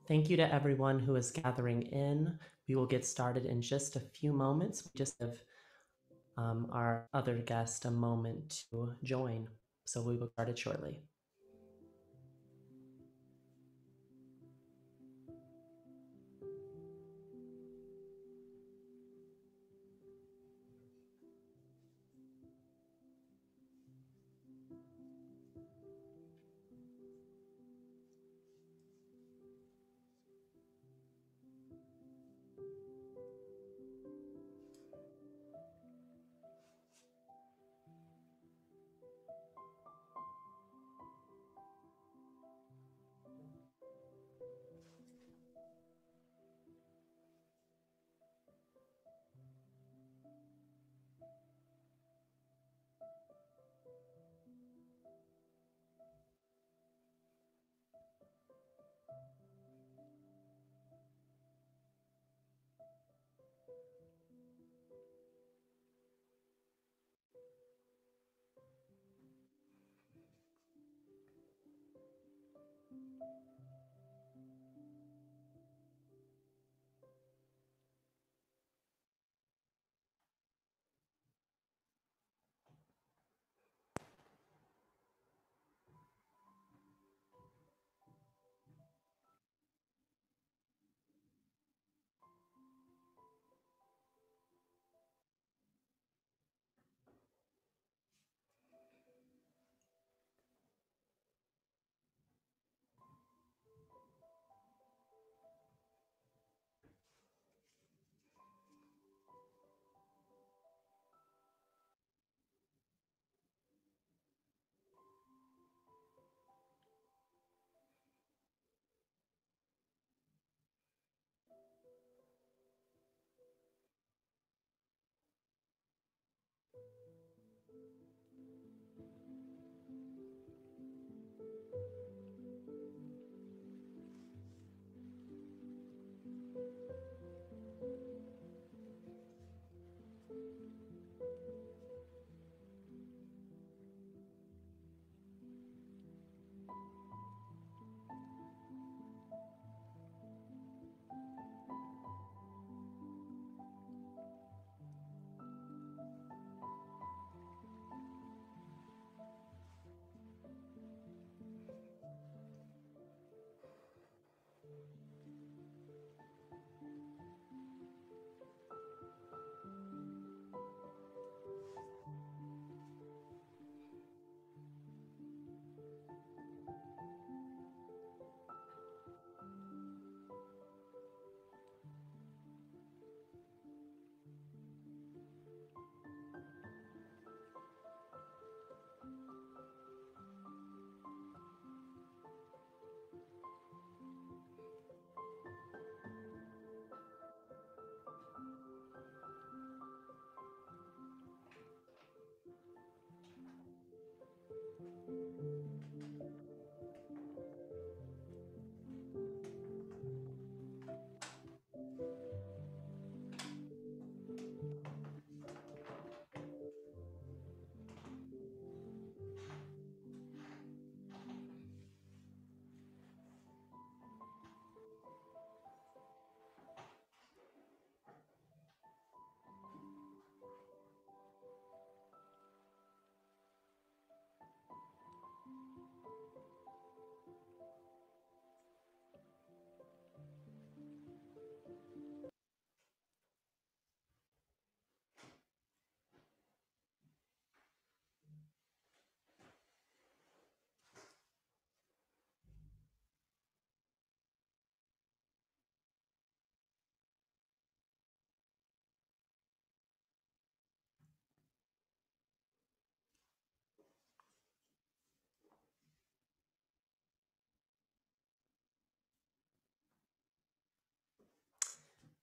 Thank you to everyone who is gathering in. We will get started in just a few moments. We just give our other guest a moment to join. So we will start it shortly.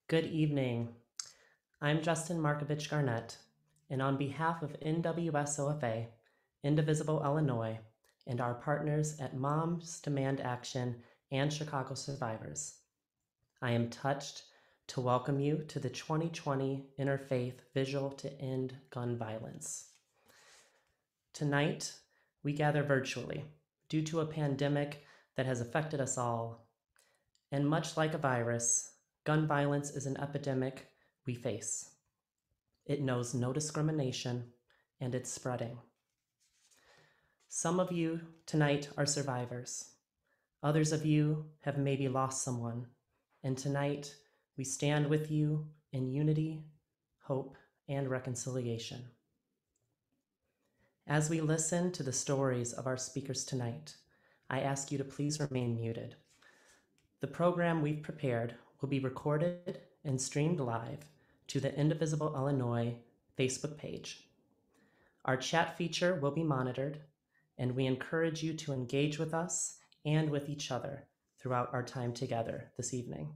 Good evening. I'm Justin Markovich Garnett, and on behalf of NWSOFA, Indivisible, Illinois, and our partners at Moms Demand Action and Chicago Survivors, I am touched to welcome you to the 2020 Interfaith Vigil to End Gun Violence. Tonight, we gather virtually due to a pandemic that has affected us all. And much like a virus, gun violence is an epidemic we face. It knows no discrimination, and it's spreading. Some of you tonight are survivors. Others of you have maybe lost someone. And tonight, we stand with you in unity, hope, and reconciliation. As we listen to the stories of our speakers tonight, I ask you to please remain muted. The program we've prepared will be recorded and streamed live to the Indivisible, Illinois Facebook page. Our chat feature will be monitored, and we encourage you to engage with us and with each other throughout our time together this evening.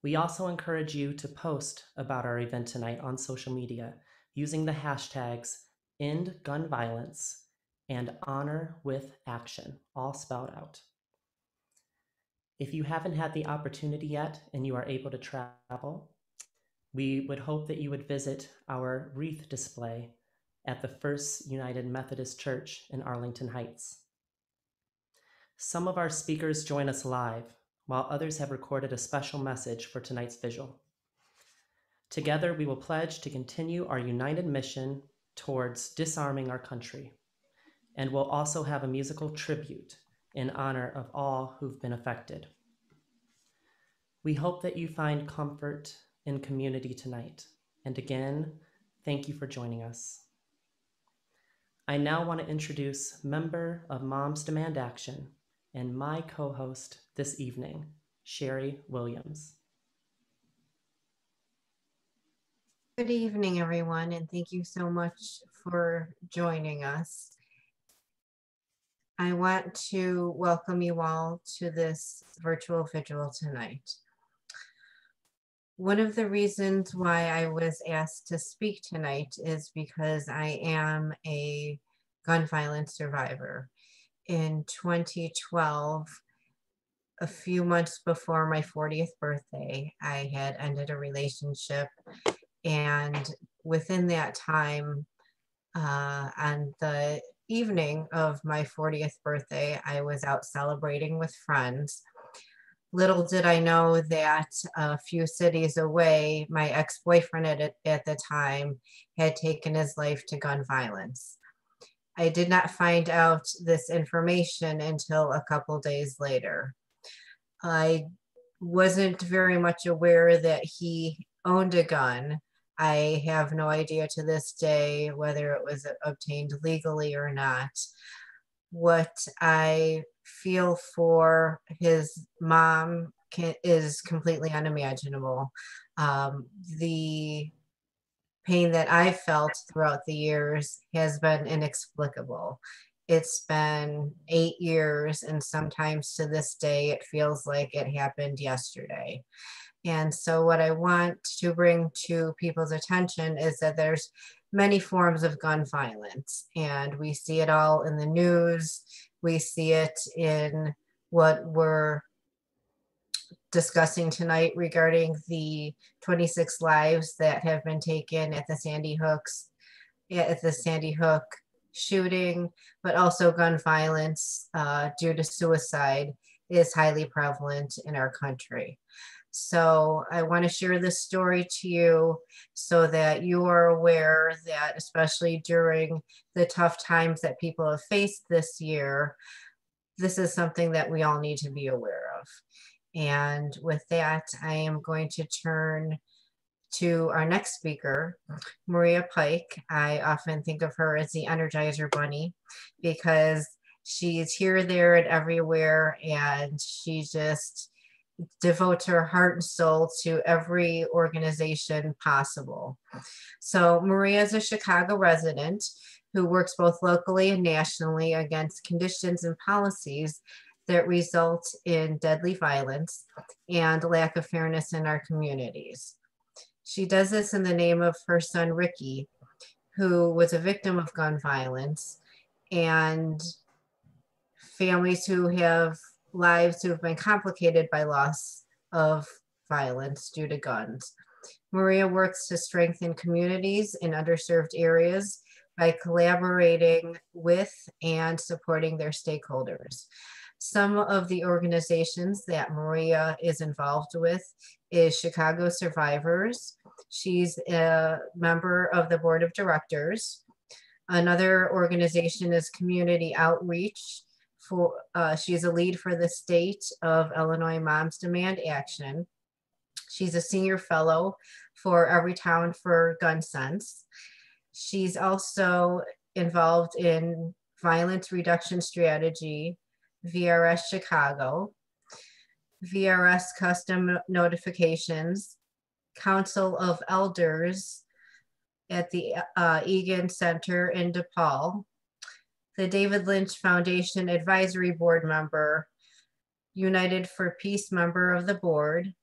We also encourage you to post about our event tonight on social media using the hashtags #EndGunViolence and HonorWithAction, all spelled out. If you haven't had the opportunity yet and you are able to travel, we would hope that you would visit our wreath display at the First United Methodist Church in Arlington Heights. Some of our speakers join us live, while others have recorded a special message for tonight's vigil. Together, we will pledge to continue our united mission towards disarming our country, and we'll also have a musical tribute in honor of all who've been affected. We hope that you find comfort in community tonight. And again, thank you for joining us. I now want to introduce member of Moms Demand Action and my co-host this evening, Sherry Williams. Good evening, everyone, and thank you so much for joining us. I want to welcome you all to this virtual vigil tonight. One of the reasons why I was asked to speak tonight is because I am a gun violence survivor. In 2012, a few months before my 40th birthday, I had ended a relationship, and within that time, on the evening of my 40th birthday, I was out celebrating with friends. Little did I know that a few cities away, my ex-boyfriend at the time had taken his life to gun violence. I did not find out this information until a couple days later. I wasn't very much aware that he owned a gun. I have no idea to this day whether it was obtained legally or not. What I feel for his mom is completely unimaginable. The pain that I felt throughout the years has been inexplicable. It's been 8 years, and sometimes to this day, it feels like it happened yesterday. And so what I want to bring to people's attention is that there's many forms of gun violence, and we see it all in the news. We see it in what we're discussing tonight regarding the 26 lives that have been taken at the Sandy Hook shooting, but also gun violence due to suicide is highly prevalent in our country. So I want to share this story to you so that you are aware that, especially during the tough times that people have faced this year, this is something that we all need to be aware of. And with that, I am going to turn to our next speaker, Maria Pike. I often think of her as the Energizer Bunny because she's here, there, and everywhere, and she just devotes her heart and soul to every organization possible. So Maria is a Chicago resident who works both locally and nationally against conditions and policies that result in deadly violence and lack of fairness in our communities. She does this in the name of her son, Ricky, who was a victim of gun violence, and families who have lives who have been complicated by loss of violence due to guns. Maria works to strengthen communities in underserved areas by collaborating with and supporting their stakeholders. Some of the organizations that Maria is involved with is Chicago Survivors. She's a member of the board of directors. Another organization is Community Outreach. She's a lead for the state of Illinois Moms Demand Action. She's a senior fellow for Everytown for Gun Sense. She's also involved in Violence Reduction Strategy, VRS Chicago, VRS Custom Notifications, Council of Elders at the Egan Center in DePaul, the David Lynch Foundation Advisory Board member, United for Peace member of the board,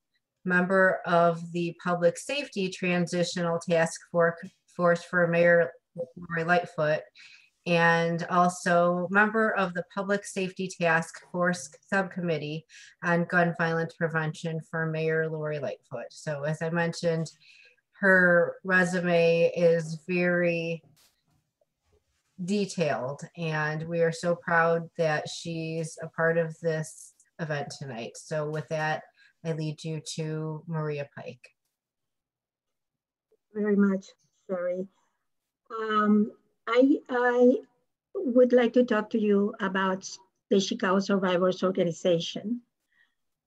member of the Public Safety Transitional Task Force for Mayor Lori Lightfoot, and also member of the Public Safety Task Force Subcommittee on Gun Violence Prevention for Mayor Lori Lightfoot. So as I mentioned, her resume is very detailed, and we are so proud that she's a part of this event tonight. So with that, I lead you to Maria Pike. Very much, Sherry. I would like to talk to you about the Chicago Survivors Organization.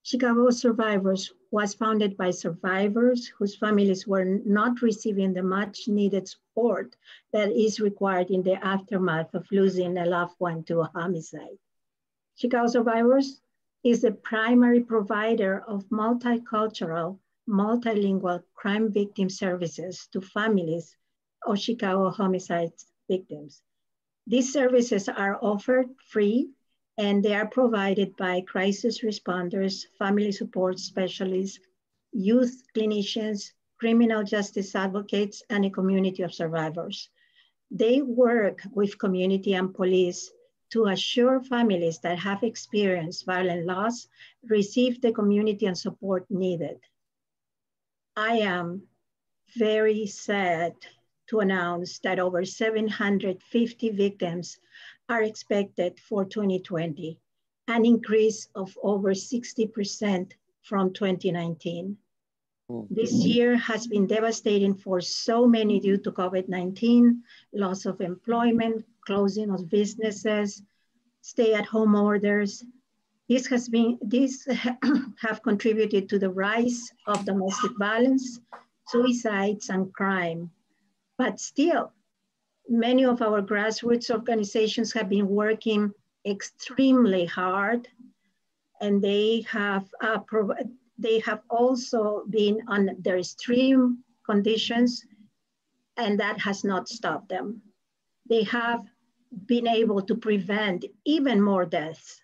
Chicago Survivors was founded by survivors whose families were not receiving the much needed support that is required in the aftermath of losing a loved one to a homicide. Chicago Survivors is the primary provider of multicultural, multilingual crime victim services to families of Chicago homicide victims. These services are offered free, and they are provided by crisis responders, family support specialists, youth clinicians, criminal justice advocates, and a community of survivors. They work with community and police to assure families that have experienced violent loss receive the community and support needed. I am very sad to announce that over 750 victims are expected for 2020, an increase of over 60% from 2019. This year has been devastating for so many due to COVID-19, loss of employment, closing of businesses, stay-at-home orders. These have contributed to the rise of domestic violence, suicides, and crime. But still, many of our grassroots organizations have been working extremely hard, and they have also been under extreme conditions, and that has not stopped them. They have been able to prevent even more deaths.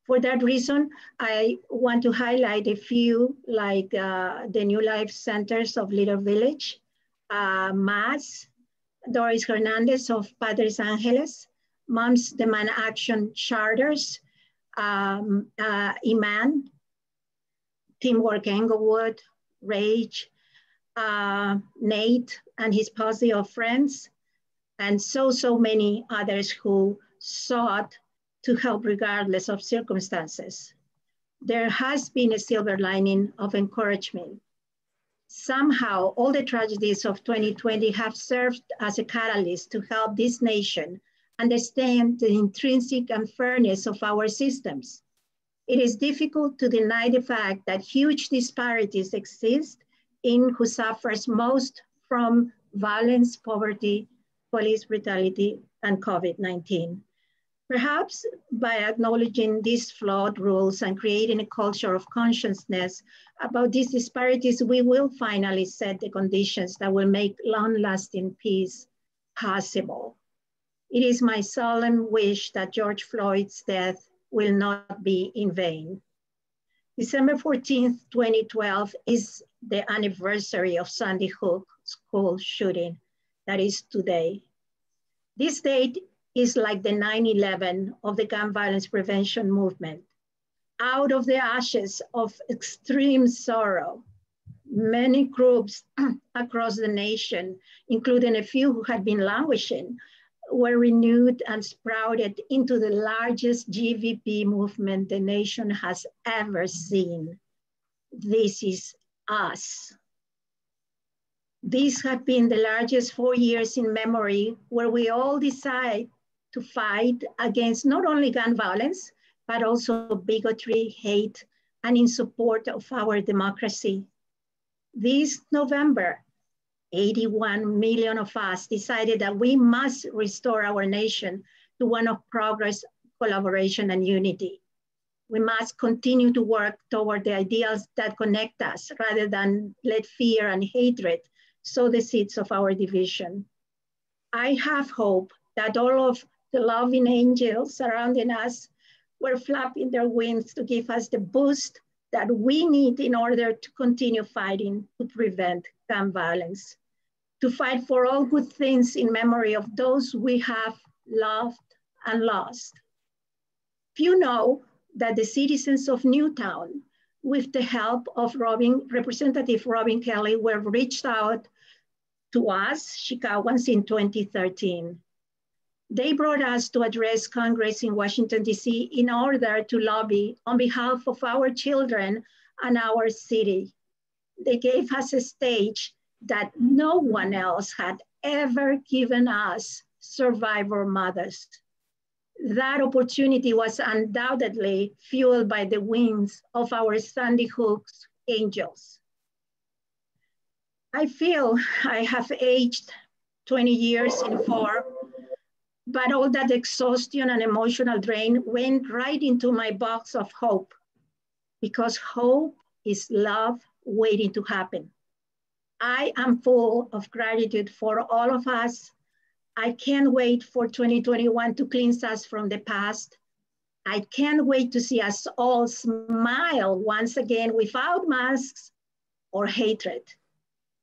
For that reason, I want to highlight a few, like the New Life Centers of Little Village, MAS, Doris Hernandez of Padres Angeles, Moms Demand Action Charters, Iman, Teamwork Englewood, Rage, Nate and his posse of friends, and so many others who sought to help regardless of circumstances. There has been a silver lining of encouragement. Somehow, all the tragedies of 2020 have served as a catalyst to help this nation understand the intrinsic unfairness of our systems. It is difficult to deny the fact that huge disparities exist in who suffers most from violence, poverty, police brutality, and COVID-19. Perhaps by acknowledging these flawed rules and creating a culture of consciousness about these disparities, we will finally set the conditions that will make long-lasting peace possible. It is my solemn wish that George Floyd's death will not be in vain. December 14th, 2012 is the anniversary of Sandy Hook school shooting. That is today. This date is like the 9/11 of the gun violence prevention movement. Out of the ashes of extreme sorrow, many groups across the nation, including a few who had been languishing, were renewed and sprouted into the largest GVP movement the nation has ever seen. This is us. These have been the largest 4 years in memory where we all decide to fight against not only gun violence, but also bigotry, hate, and in support of our democracy. This November, 81 million of us decided that we must restore our nation to one of progress, collaboration, and unity. We must continue to work toward the ideals that connect us rather than let fear and hatred sow the seeds of our division. I have hope that all of the loving angels surrounding us were flapping their wings to give us the boost that we need in order to continue fighting to prevent gun violence, to fight for all good things in memory of those we have loved and lost. Few know that the citizens of Newtown, with the help of Representative Robin Kelly, were reached out to us, Chicagoans, in 2013. They brought us to address Congress in Washington, D.C. in order to lobby on behalf of our children and our city. They gave us a stage that no one else had ever given us, survivor mothers. That opportunity was undoubtedly fueled by the wings of our Sandy Hook angels. I feel I have aged 20 years in 4, but all that exhaustion and emotional drain went right into my box of hope, because hope is love waiting to happen. I am full of gratitude for all of us. I can't wait for 2021 to cleanse us from the past. I can't wait to see us all smile once again without masks or hatred.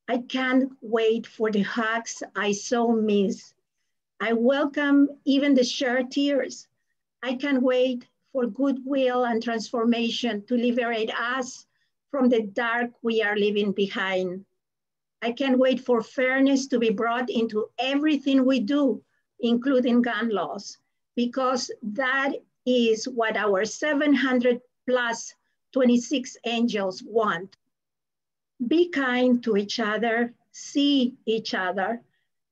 I can't wait for the hugs I so miss. I welcome even the shared tears. I can't wait for goodwill and transformation to liberate us from the dark we are leaving behind. I can't wait for fairness to be brought into everything we do, including gun laws, because that is what our 700 plus 26 angels want. Be kind to each other, see each other,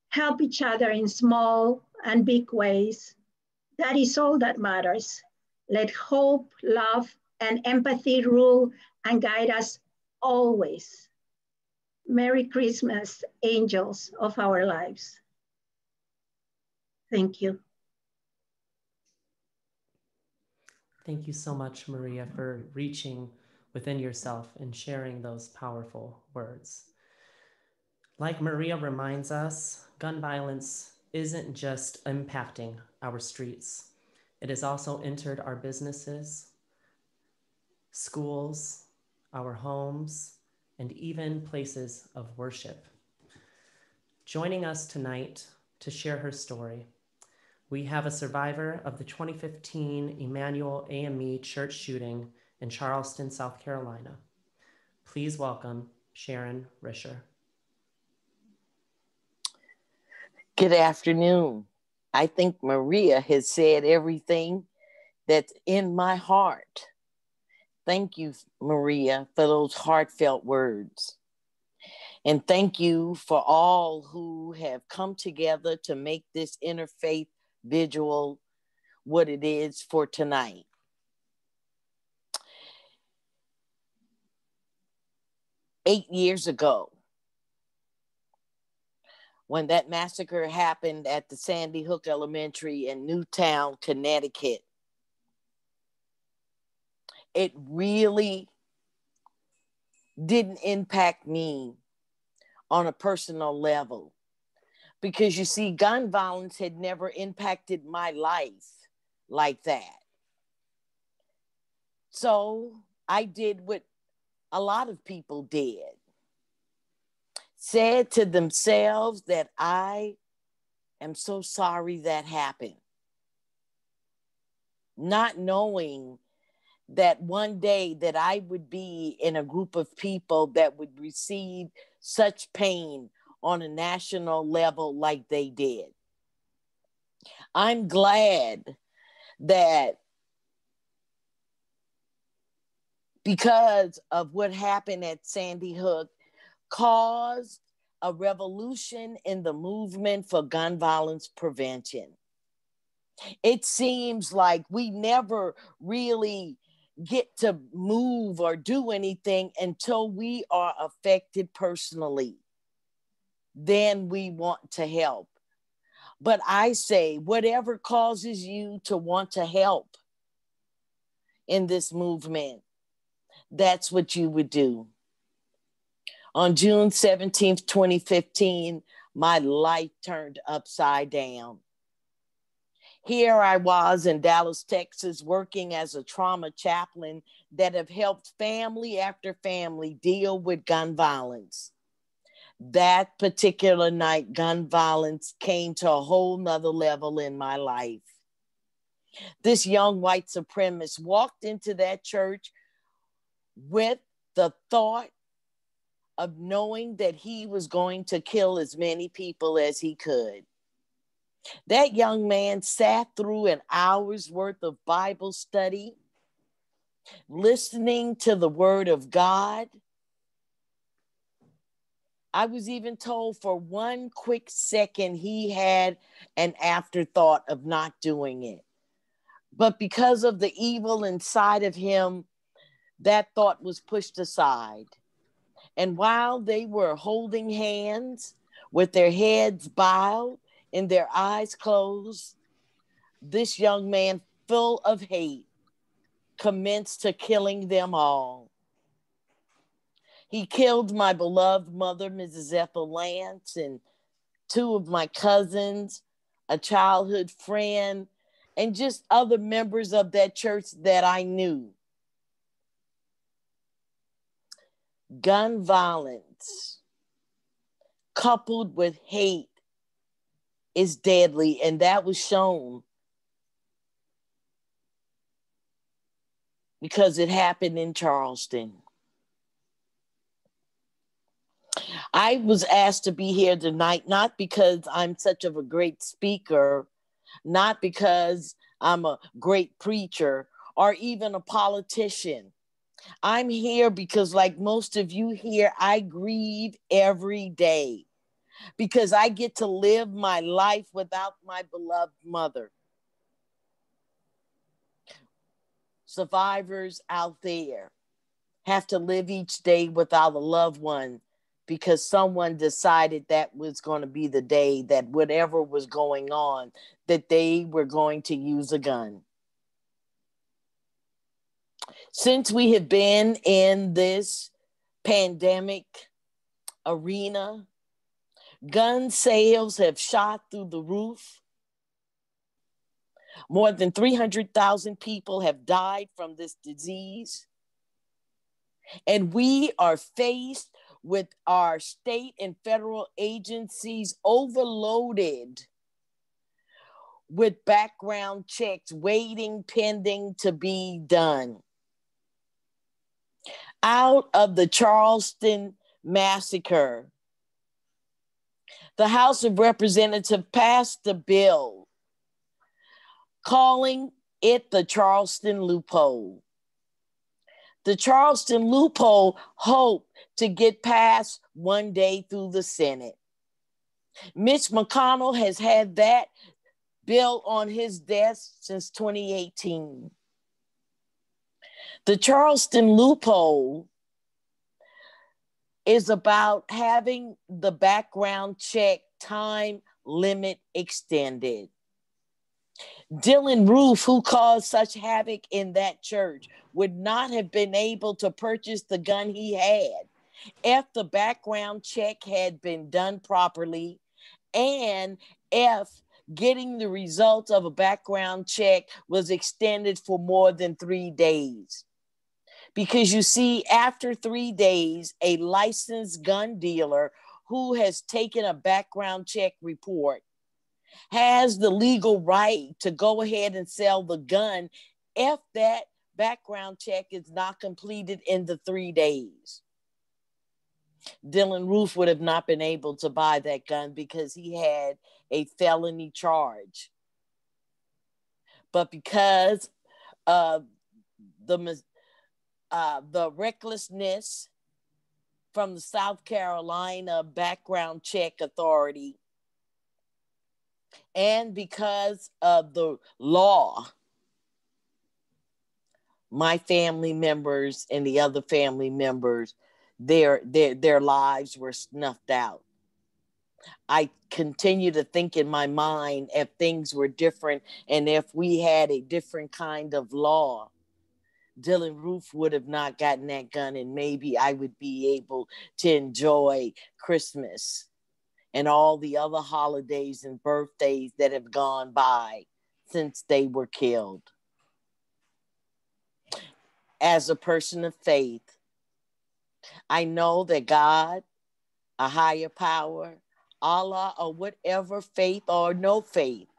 help each other in small and big ways. That is all that matters. Let hope, love, and empathy rule and guide us always. Merry Christmas, angels of our lives. Thank you. Thank you so much, Maria, for reaching within yourself and sharing those powerful words. Like Maria reminds us, gun violence isn't just impacting our streets. It has also entered our businesses, schools, our homes, and even places of worship. Joining us tonight to share her story, we have a survivor of the 2015 Emmanuel AME church shooting in Charleston, South Carolina. Please welcome Sharon Risher. Good afternoon. I think Maria has said everything that's in my heart. Thank you, Maria, for those heartfelt words. And thank you for all who have come together to make this Interfaith Vigil what it is for tonight. Eight years ago, when that massacre happened at the Sandy Hook Elementary in Newtown, Connecticut, it really didn't impact me on a personal level, because you see, gun violence had never impacted my life like that. So I did what a lot of people did. Said to themselves that I am so sorry that happened. Not knowing that one day that I would be in a group of people that would receive such pain on a national level like they did. I'm glad that because of what happened at Sandy Hook caused a revolution in the movement for gun violence prevention. It seems like we never really get to move or do anything until we are affected personally. Then we want to help. But I say, whatever causes you to want to help in this movement, that's what you would do. On June 17th, 2015, my life turned upside down. Here I was in Dallas, Texas, working as a trauma chaplain that have helped family after family deal with gun violence. That particular night, gun violence came to a whole nother level in my life. This young white supremacist walked into that church with the thought of knowing that he was going to kill as many people as he could. That young man sat through an hour's worth of Bible study, listening to the word of God. I was even told for one quick second he had an afterthought of not doing it. But because of the evil inside of him, that thought was pushed aside. And while they were holding hands with their heads bowed and their eyes closed, this young man, full of hate, commenced to killing them all. He killed my beloved mother, Mrs. Ethel Lance, and two of my cousins, a childhood friend, and just other members of that church that I knew. Gun violence coupled with hate is deadly, and that was shown because it happened in Charleston. I was asked to be here tonight, not because I'm such of a great speaker, not because I'm a great preacher, or even a politician. I'm here because, like most of you here, I grieve every day because I get to live my life without my beloved mother. Survivors out there have to live each day without a loved one because someone decided that was going to be the day that whatever was going on, that they were going to use a gun. Since we have been in this pandemic arena, gun sales have shot through the roof. More than 300,000 people have died from this disease. And we are faced with our state and federal agencies overloaded with background checks waiting, pending to be done. Out of the Charleston massacre, the House of Representatives passed a bill calling it the Charleston loophole. The Charleston loophole hoped to get passed one day through the Senate. Mitch McConnell has had that bill on his desk since 2018. The Charleston loophole is about having the background check time limit extended. Dylan Roof, who caused such havoc in that church, would not have been able to purchase the gun he had if the background check had been done properly and if getting the results of a background check was extended for more than 3 days. Because you see, after 3 days, a licensed gun dealer who has taken a background check report has the legal right to go ahead and sell the gun if that background check is not completed in the 3 days. Dylan Roof would have not been able to buy that gun because he had a felony charge. But because of the recklessness from the South Carolina Background Check Authority, and because of the law, my family members and the other family members, their lives were snuffed out. I continue to think in my mind, if things were different and if we had a different kind of law, Dylan Roof would have not gotten that gun, and maybe I would be able to enjoy Christmas and all the other holidays and birthdays that have gone by since they were killed. As a person of faith, I know that God, a higher power, Allah, or whatever faith or no faith,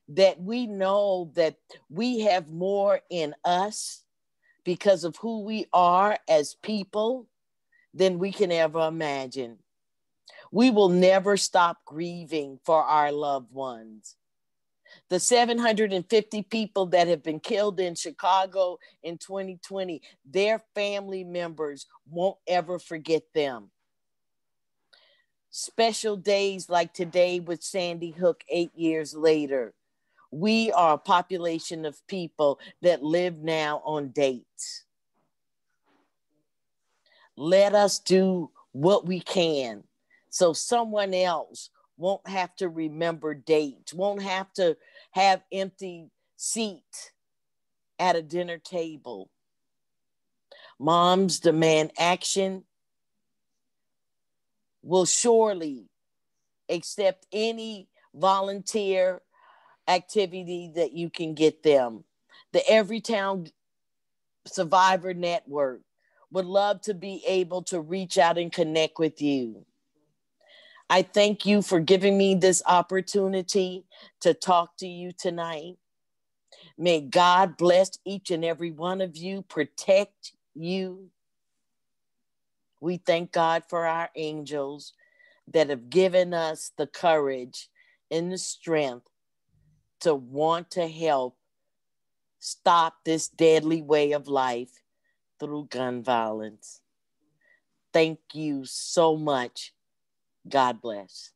that we know that we have more in us because of who we are as people than we can ever imagine. We will never stop grieving for our loved ones. The 750 people that have been killed in Chicago in 2020, their family members won't ever forget them. Special days like today with Sandy Hook 8 years later, we are a population of people that live now on dates. Let us do what we can so someone else won't have to remember dates, won't have to have empty seat at a dinner table. Moms demand action. Will surely accept any volunteer activity that you can get them. The Everytown Survivor Network would love to be able to reach out and connect with you. I thank you for giving me this opportunity to talk to you tonight. May God bless each and every one of you, protect you. We thank God for our angels that have given us the courage and the strength to want to help stop this deadly way of life through gun violence. Thank you so much. God bless.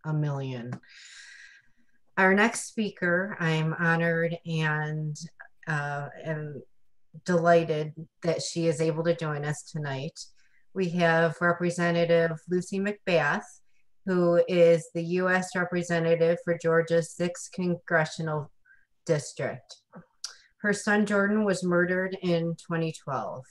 a million. Our next speaker, I'm honored and am delighted that she is able to join us tonight. We have Representative Lucy McBath, who is the U.S. Representative for Georgia's 6th Congressional District. Her son Jordan was murdered in 2012.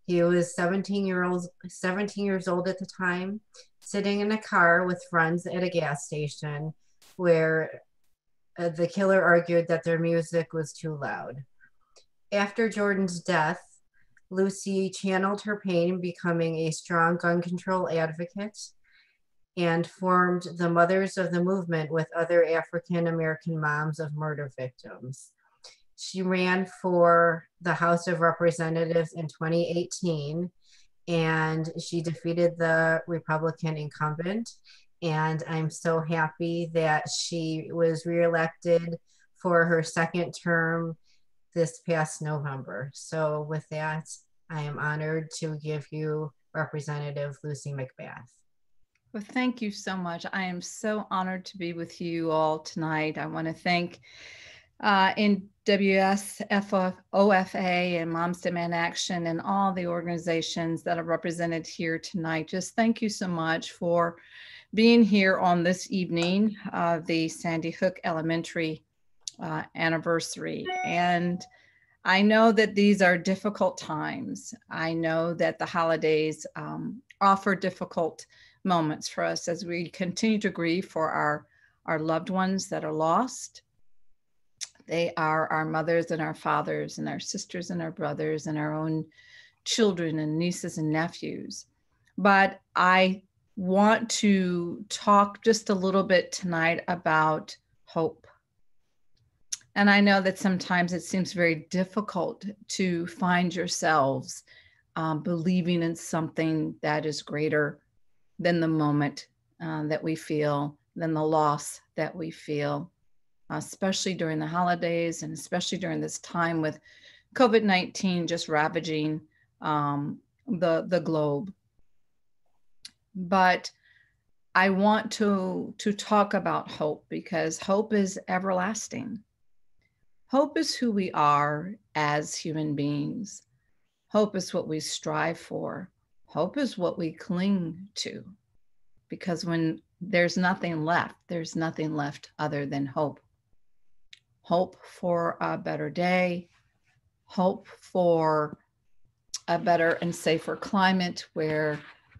He was 17 years old at the time, sitting in a car with friends at a gas station where the killer argued that their music was too loud. After Jordan's death, Lucy channeled her pain, becoming a strong gun control advocate, and formed the Mothers of the Movement with other African American moms of murder victims. She ran for the House of Representatives in 2018, and she defeated the Republican incumbent. And I'm so happy that she was reelected for her second term this past November. So with that, I am honored to give you Representative Lucy McBath. Well, thank you so much. I am so honored to be with you all tonight. I want to thank NWSOFA and Moms Demand Action and all the organizations that are represented here tonight. Just thank you so much for being here on this evening, the Sandy Hook Elementary anniversary. And I know that these are difficult times. I know that the holidays offer difficult moments for us as we continue to grieve for our loved ones that are lost. They are our mothers and our fathers and our sisters and our brothers and our own children and nieces and nephews. But I want to talk just a little bit tonight about hope. And I know that sometimes it seems very difficult to find yourselves believing in something that is greater than the moment that we feel, than the loss that we feel, especially during the holidays and especially during this time with COVID-19 just ravaging the globe. But I want to talk about hope because hope is everlasting. Hope is who we are as human beings. Hope is what we strive for. Hope is what we cling to. Because when there's nothing left other than hope. Hope for a better day, hope for a better and safer climate where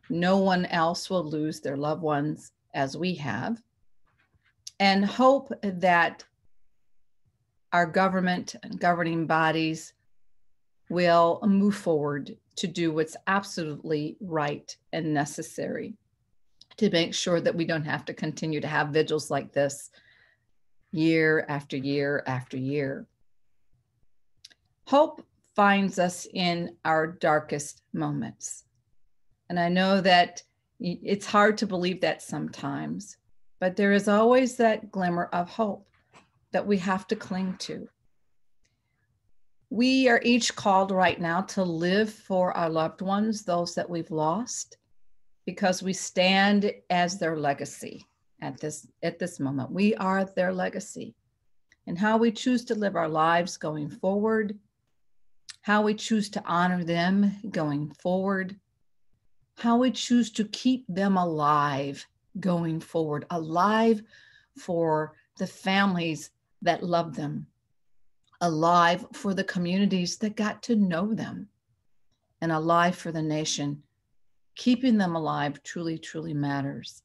no one else will lose their loved ones as we have, and hope that our government and governing bodies will move forward to do what's absolutely right and necessary to make sure that we don't have to continue to have vigils like this year after year after year. Hope finds us in our darkest moments. And I know that it's hard to believe that sometimes, but there is always that glimmer of hope that we have to cling to. We are each called right now to live for our loved ones, those that we've lost, because we stand as their legacy at this moment. We are their legacy. And how we choose to live our lives going forward, how we choose to honor them going forward, how we choose to keep them alive going forward, alive for the families that love them, alive for the communities that got to know them, and alive for the nation. Keeping them alive truly, truly matters.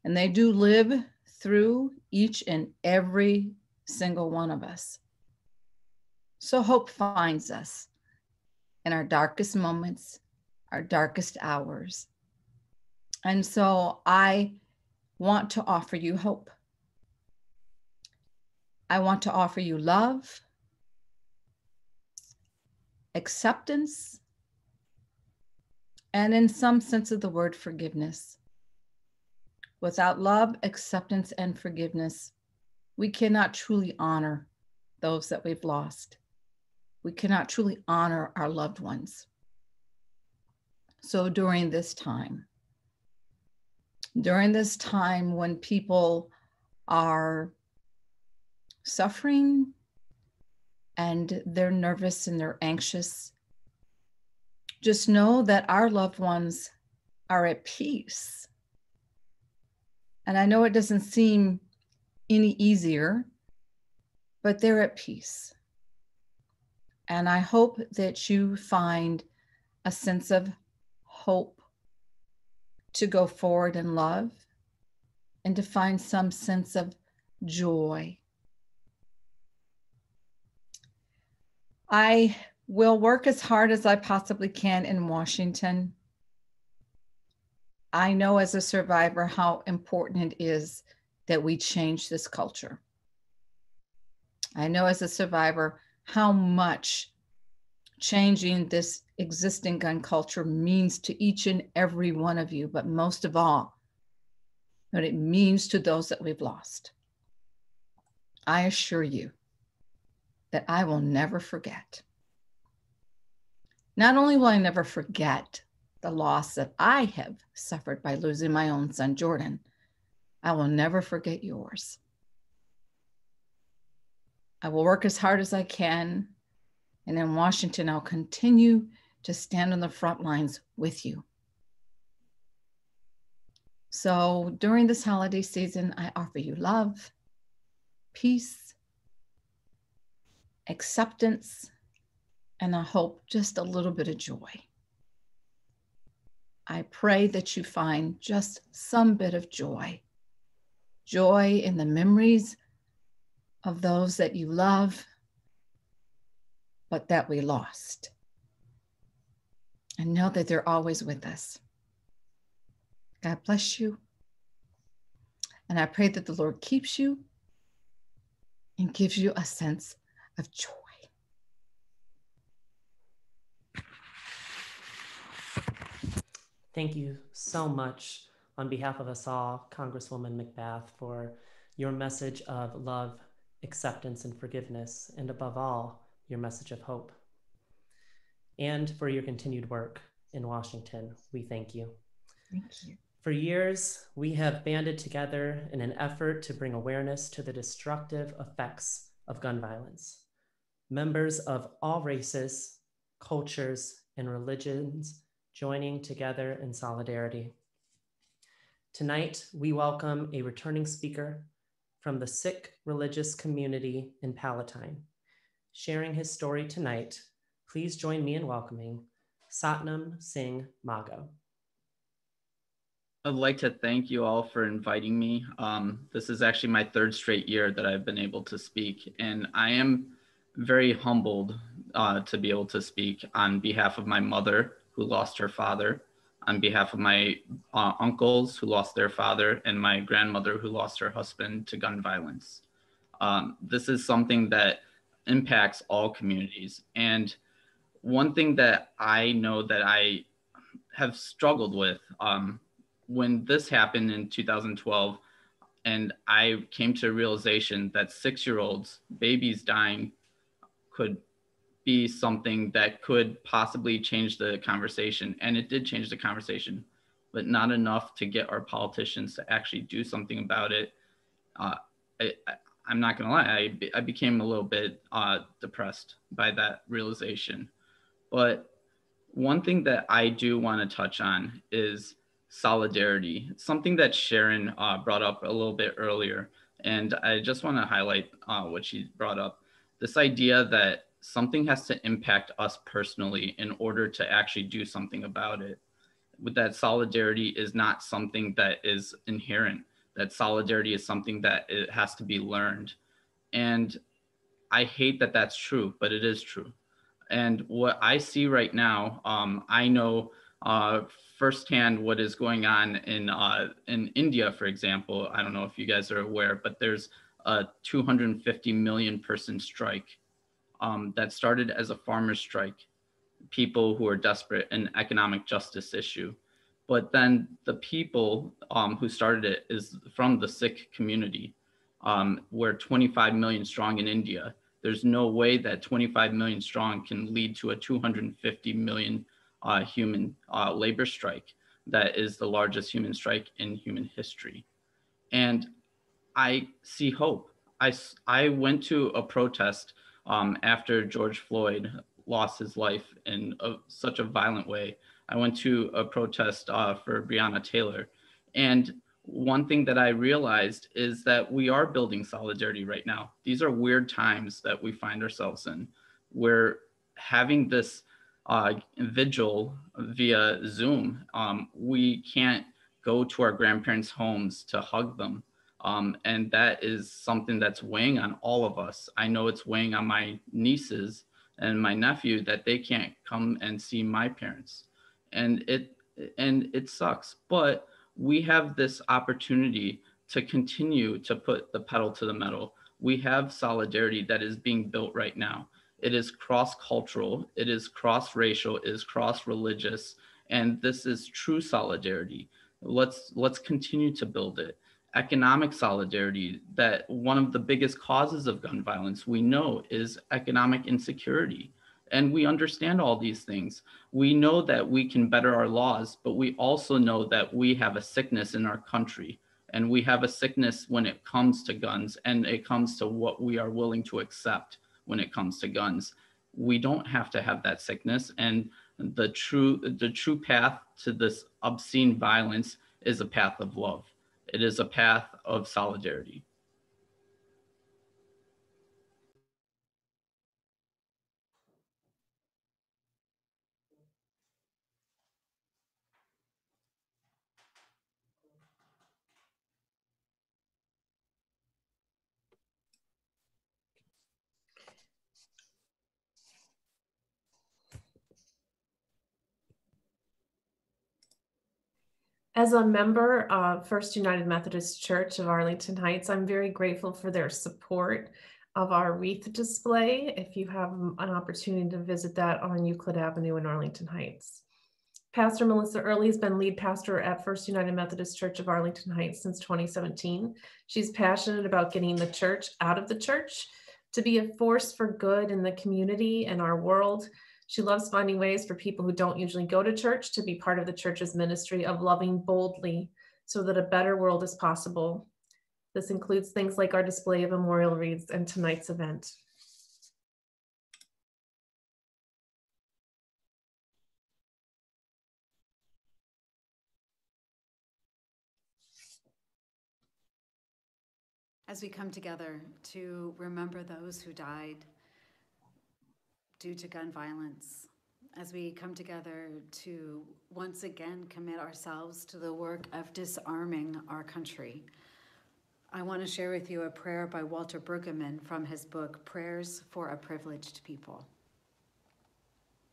And they do live through each and every single one of us. So hope finds us in our darkest moments, our darkest hours. And so I want to offer you hope. I want to offer you love, acceptance, and in some sense of the word, forgiveness. Without love, acceptance, and forgiveness, we cannot truly honor those that we've lost. We cannot truly honor our loved ones. So during this time, during this time when people are suffering and they're nervous and they're anxious, just know that our loved ones are at peace. And I know it doesn't seem any easier, but they're at peace. And I hope that you find a sense of hope to go forward in love and to find some sense of joy. I will work as hard as I possibly can in Washington. I know as a survivor how important it is that we change this culture. I know as a survivor how much changing this existing gun culture means to each and every one of you, but most of all, what it means to those that we've lost. I assure you that I will never forget. Not only will I never forget the loss that I have suffered by losing my own son, Jordan, I will never forget yours. I will work as hard as I can. And in Washington, I'll continue to stand on the front lines with you. So during this holiday season, I offer you love, peace, acceptance, and I hope just a little bit of joy. I pray that you find just some bit of joy. Joy in the memories of those that you love, but that we lost. And know that they're always with us. God bless you. And I pray that the Lord keeps you and gives you a sense of joy. Thank you so much on behalf of us all, Congresswoman McBath, for your message of love, acceptance, and forgiveness, and above all, your message of hope. And for your continued work in Washington, we thank you. Thank you. For years, we have banded together in an effort to bring awareness to the destructive effects of gun violence. Members of all races, cultures, and religions joining together in solidarity. Tonight, we welcome a returning speaker from the Sikh religious community in Palatine. Sharing his story tonight, please join me in welcoming Satnam Singh Mago. I'd like to thank you all for inviting me. This is actually my third straight year that I've been able to speak, and I am very humbled to be able to speak on behalf of my mother, who lost her father, on behalf of my uncles who lost their father, and my grandmother who lost her husband to gun violence. This is something that impacts all communities. And one thing that I know that I have struggled with when this happened in 2012, and I came to a realization that 6-year-olds, babies dying, could be something that could possibly change the conversation. And it did change the conversation, but not enough to get our politicians to actually do something about it. I'm not gonna lie, I became a little bit depressed by that realization. But one thing that I do want to touch on is solidarity, something that Sharon brought up a little bit earlier. And I just want to highlight what she brought up, this idea that something has to impact us personally in order to actually do something about it. With that, solidarity is not something that is inherent, that solidarity is something that it has to be learned. And I hate that that's true, but it is true. And what I see right now, I know firsthand what is going on in India, for example. I don't know if you guys are aware, but there's a 250 million person strike that started as a farmer's strike, people who are desperate, an economic justice issue. But then the people who started it is from the Sikh community. We're 25 million strong in India. There's no way that 25 million strong can lead to a 250 million human labor strike. that is the largest human strike in human history. And I see hope. I went to a protest after George Floyd lost his life in such a violent way. I went to a protest for Breonna Taylor. And one thing that I realized is that we are building solidarity right now. These are weird times that we find ourselves in. We're having this vigil via Zoom. We can't go to our grandparents' homes to hug them. And that is something that's weighing on all of us. I know it's weighing on my nieces and my nephew that they can't come and see my parents. And it sucks, but we have this opportunity to continue to put the pedal to the metal. We have solidarity that is being built right now. It is cross-cultural, it is cross-racial, it is cross-religious, and this is true solidarity. Let's continue to build it. Economic solidarity, that one of the biggest causes of gun violence we know is economic insecurity. And we understand all these things. We know that we can better our laws, but we also know that we have a sickness in our country. And we have a sickness when it comes to guns, and it comes to what we are willing to accept when it comes to guns. We don't have to have that sickness. And the true path to this obscene violence is a path of love. It is a path of solidarity. As a member of First United Methodist Church of Arlington Heights, I'm very grateful for their support of our wreath display. If you have an opportunity to visit that on Euclid Avenue in Arlington Heights. Pastor Melissa Early has been lead pastor at First United Methodist Church of Arlington Heights since 2017. She's passionate about getting the church out of the church to be a force for good in the community and our world. She loves finding ways for people who don't usually go to church to be part of the church's ministry of loving boldly so that a better world is possible. This includes things like our display of memorial wreaths and tonight's event. As we come together to remember those who died due to gun violence, as we come together to once again commit ourselves to the work of disarming our country, I want to share with you a prayer by Walter Brueggemann from his book, Prayers for a Privileged People.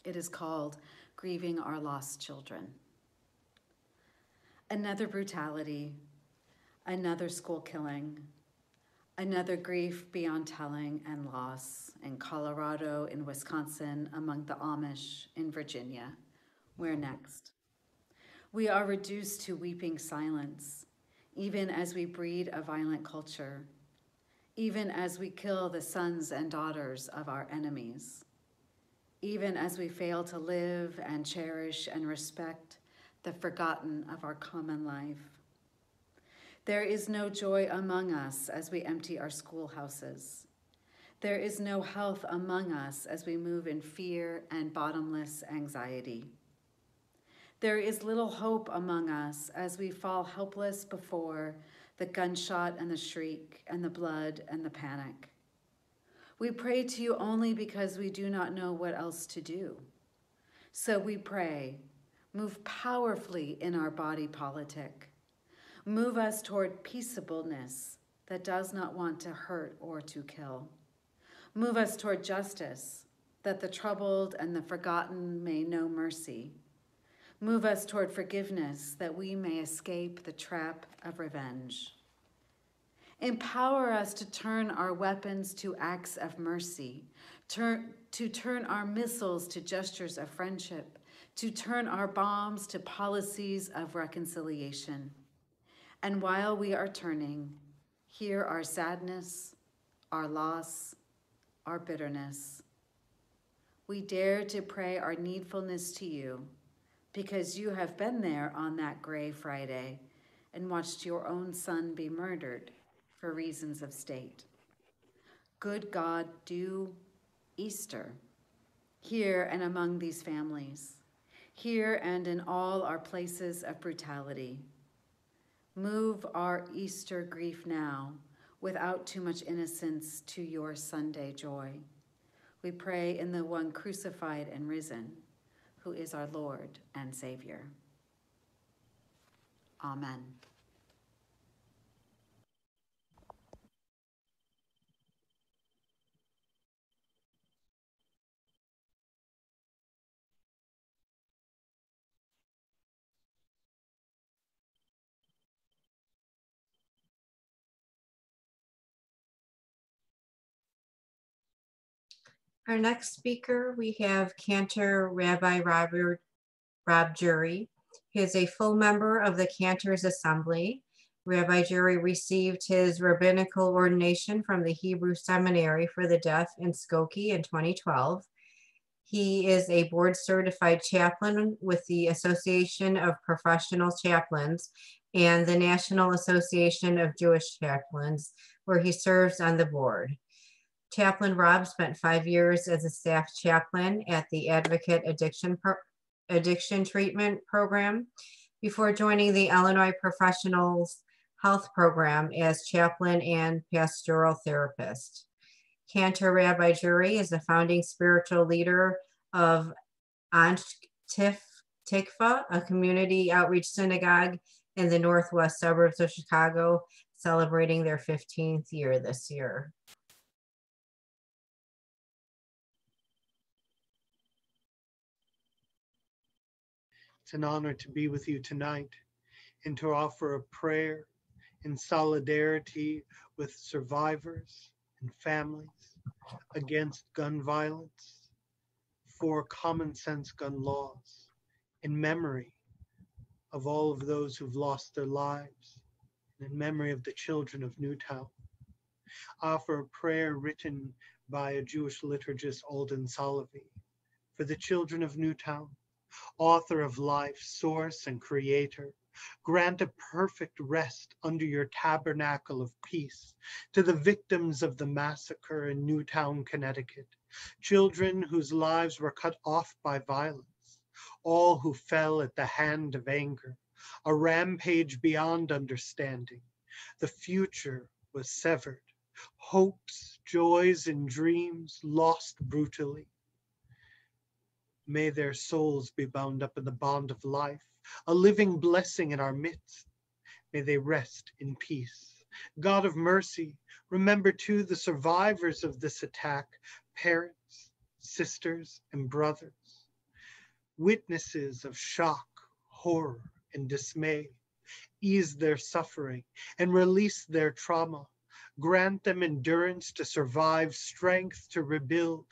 It is called Grieving Our Lost Children. Another brutality, another school killing, another grief beyond telling and loss in Colorado, in Wisconsin, among the Amish, in Virginia. Where next? We are reduced to weeping silence, even as we breed a violent culture, even as we kill the sons and daughters of our enemies, even as we fail to live and cherish and respect the forgotten of our common life. There is no joy among us as we empty our schoolhouses. There is no health among us as we move in fear and bottomless anxiety. There is little hope among us as we fall helpless before the gunshot and the shriek and the blood and the panic. We pray to you only because we do not know what else to do. So we pray, move powerfully in our body politic. Move us toward peaceableness that does not want to hurt or to kill. Move us toward justice, that the troubled and the forgotten may know mercy. Move us toward forgiveness, that we may escape the trap of revenge. Empower us to turn our weapons to acts of mercy, to turn our missiles to gestures of friendship, to turn our bombs to policies of reconciliation. And while we are turning, hear our sadness, our loss, our bitterness. We dare to pray our needfulness to you. because you have been there on that gray Friday and watched your own son be murdered for reasons of state. Good God, do Easter here and among these families, here and in all our places of brutality. Move our Easter grief now without too much innocence to your Sunday joy. We pray in the one crucified and risen, who is our Lord and Savior. Amen. Our next speaker, we have Cantor Rabbi Rob Jury. He is a full member of the Cantors Assembly. Rabbi Jury received his rabbinical ordination from the Hebrew Seminary for the Deaf in Skokie in 2012. He is a board certified chaplain with the Association of Professional Chaplains and the National Association of Jewish Chaplains, where he serves on the board. Chaplain Rob spent 5 years as a staff chaplain at the Advocate Addiction Treatment Program before joining the Illinois Professionals Health Program as chaplain and pastoral therapist. Cantor Rabbi Jury is the founding spiritual leader of Tikva, a community outreach synagogue in the northwest suburbs of Chicago, celebrating their 15th year this year. It's an honor to be with you tonight and to offer a prayer in solidarity with survivors and families against gun violence, for common sense gun laws, in memory of all of those who've lost their lives, and in memory of the children of Newtown. I offer a prayer written by a Jewish liturgist, Alden Solovey, for the children of Newtown. Author of life, source and creator, grant a perfect rest under your tabernacle of peace to the victims of the massacre in Newtown, Connecticut, children whose lives were cut off by violence, all who fell at the hand of anger, a rampage beyond understanding. The future was severed, hopes, joys, and dreams lost brutally. May their souls be bound up in the bond of life, a living blessing in our midst. May they rest in peace. God of mercy, remember too the survivors of this attack, parents, sisters, and brothers, witnesses of shock, horror, and dismay. Ease their suffering and release their trauma. Grant them endurance to survive, strength to rebuild,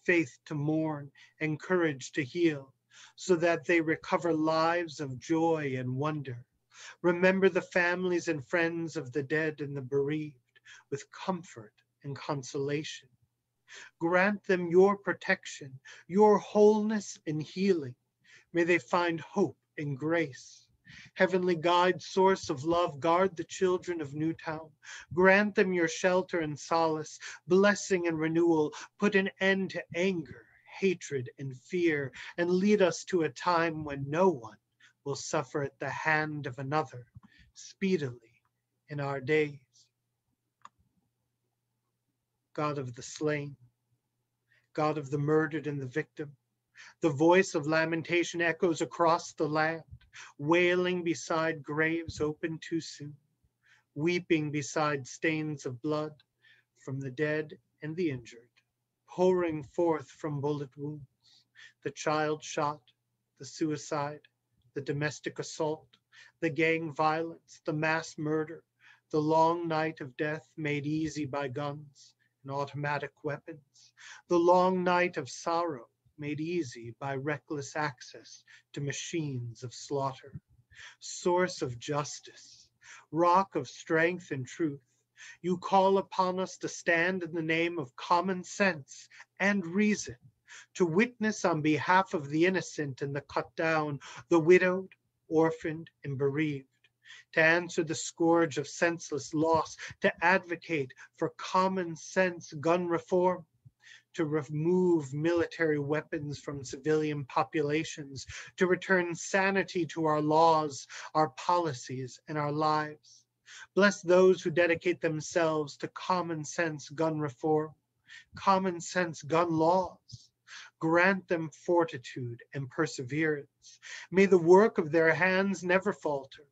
faith to mourn, and courage to heal, so that they recover lives of joy and wonder. Remember the families and friends of the dead and the bereaved with comfort and consolation. Grant them your protection, your wholeness and healing. May they find hope and grace. Heavenly guide, source of love, guard the children of Newtown. Grant them your shelter and solace, blessing and renewal. Put an end to anger, hatred, and fear, and lead us to a time when no one will suffer at the hand of another, speedily in our days. God of the slain, God of the murdered and the victim, the voice of lamentation echoes across the land, wailing beside graves open too soon, weeping beside stains of blood from the dead and the injured, pouring forth from bullet wounds, the child shot, the suicide, the domestic assault, the gang violence, the mass murder, the long night of death made easy by guns and automatic weapons, the long night of sorrow made easy by reckless access to machines of slaughter. Source of justice, rock of strength and truth, you call upon us to stand in the name of common sense and reason, to witness on behalf of the innocent and the cut down, the widowed, orphaned, and bereaved, to answer the scourge of senseless loss, to advocate for common sense gun reform, to remove military weapons from civilian populations, to return sanity to our laws, our policies, and our lives. Bless those who dedicate themselves to common sense gun reform, common sense gun laws. Grant them fortitude and perseverance. May the work of their hands never falter,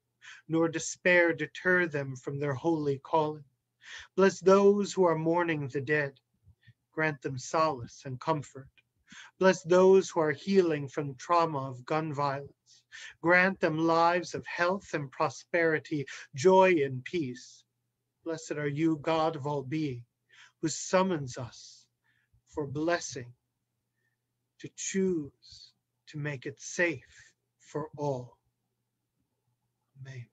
nor despair deter them from their holy calling. Bless those who are mourning the dead. Grant them solace and comfort. Bless those who are healing from trauma of gun violence. Grant them lives of health and prosperity, joy and peace. Blessed are you, God of all being, who summons us for blessing, to choose to make it safe for all. Amen.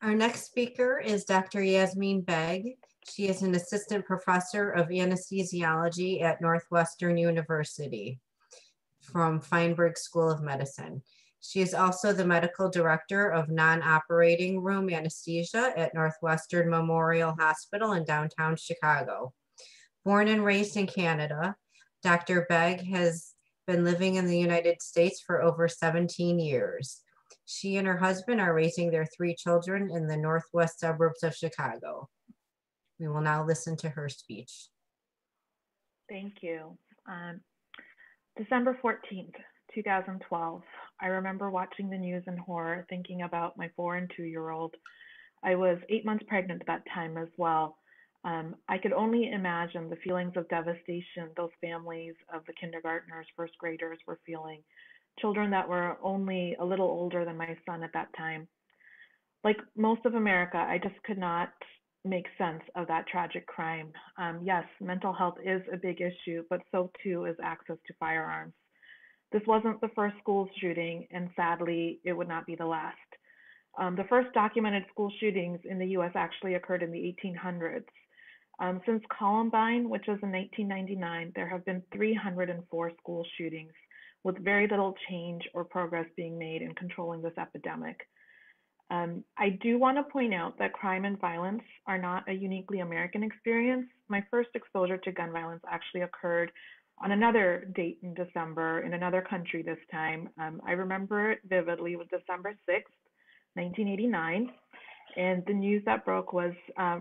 Our next speaker is Dr. Yasmin Beg. She is an assistant professor of anesthesiology at Northwestern University from Feinberg School of Medicine. She is also the medical director of non-operating room anesthesia at Northwestern Memorial Hospital in downtown Chicago. Born and raised in Canada, Dr. Beg has been living in the United States for over 17 years. She and her husband are raising their 3 children in the northwest suburbs of Chicago. We will now listen to her speech. Thank you. December 14th, 2012. I remember watching the news in horror, thinking about my 4- and 2-year-old. I was 8 months pregnant at that time as well. I could only imagine the feelings of devastation those families of the kindergartners, first graders were feeling. Children that were only a little older than my son at that time. Like most of America, I just could not make sense of that tragic crime. Yes, mental health is a big issue, but so too is access to firearms. This wasn't the first school shooting, and sadly, it would not be the last. The first documented school shootings in the US actually occurred in the 1800s. Since Columbine, which was in 1999, there have been 304 school shootings, with very little change or progress being made in controlling this epidemic. I do want to point out that crime and violence are not a uniquely American experience. My first exposure to gun violence actually occurred on another date in December in another country this time. I remember it vividly. It was December 6th, 1989. And the news that broke was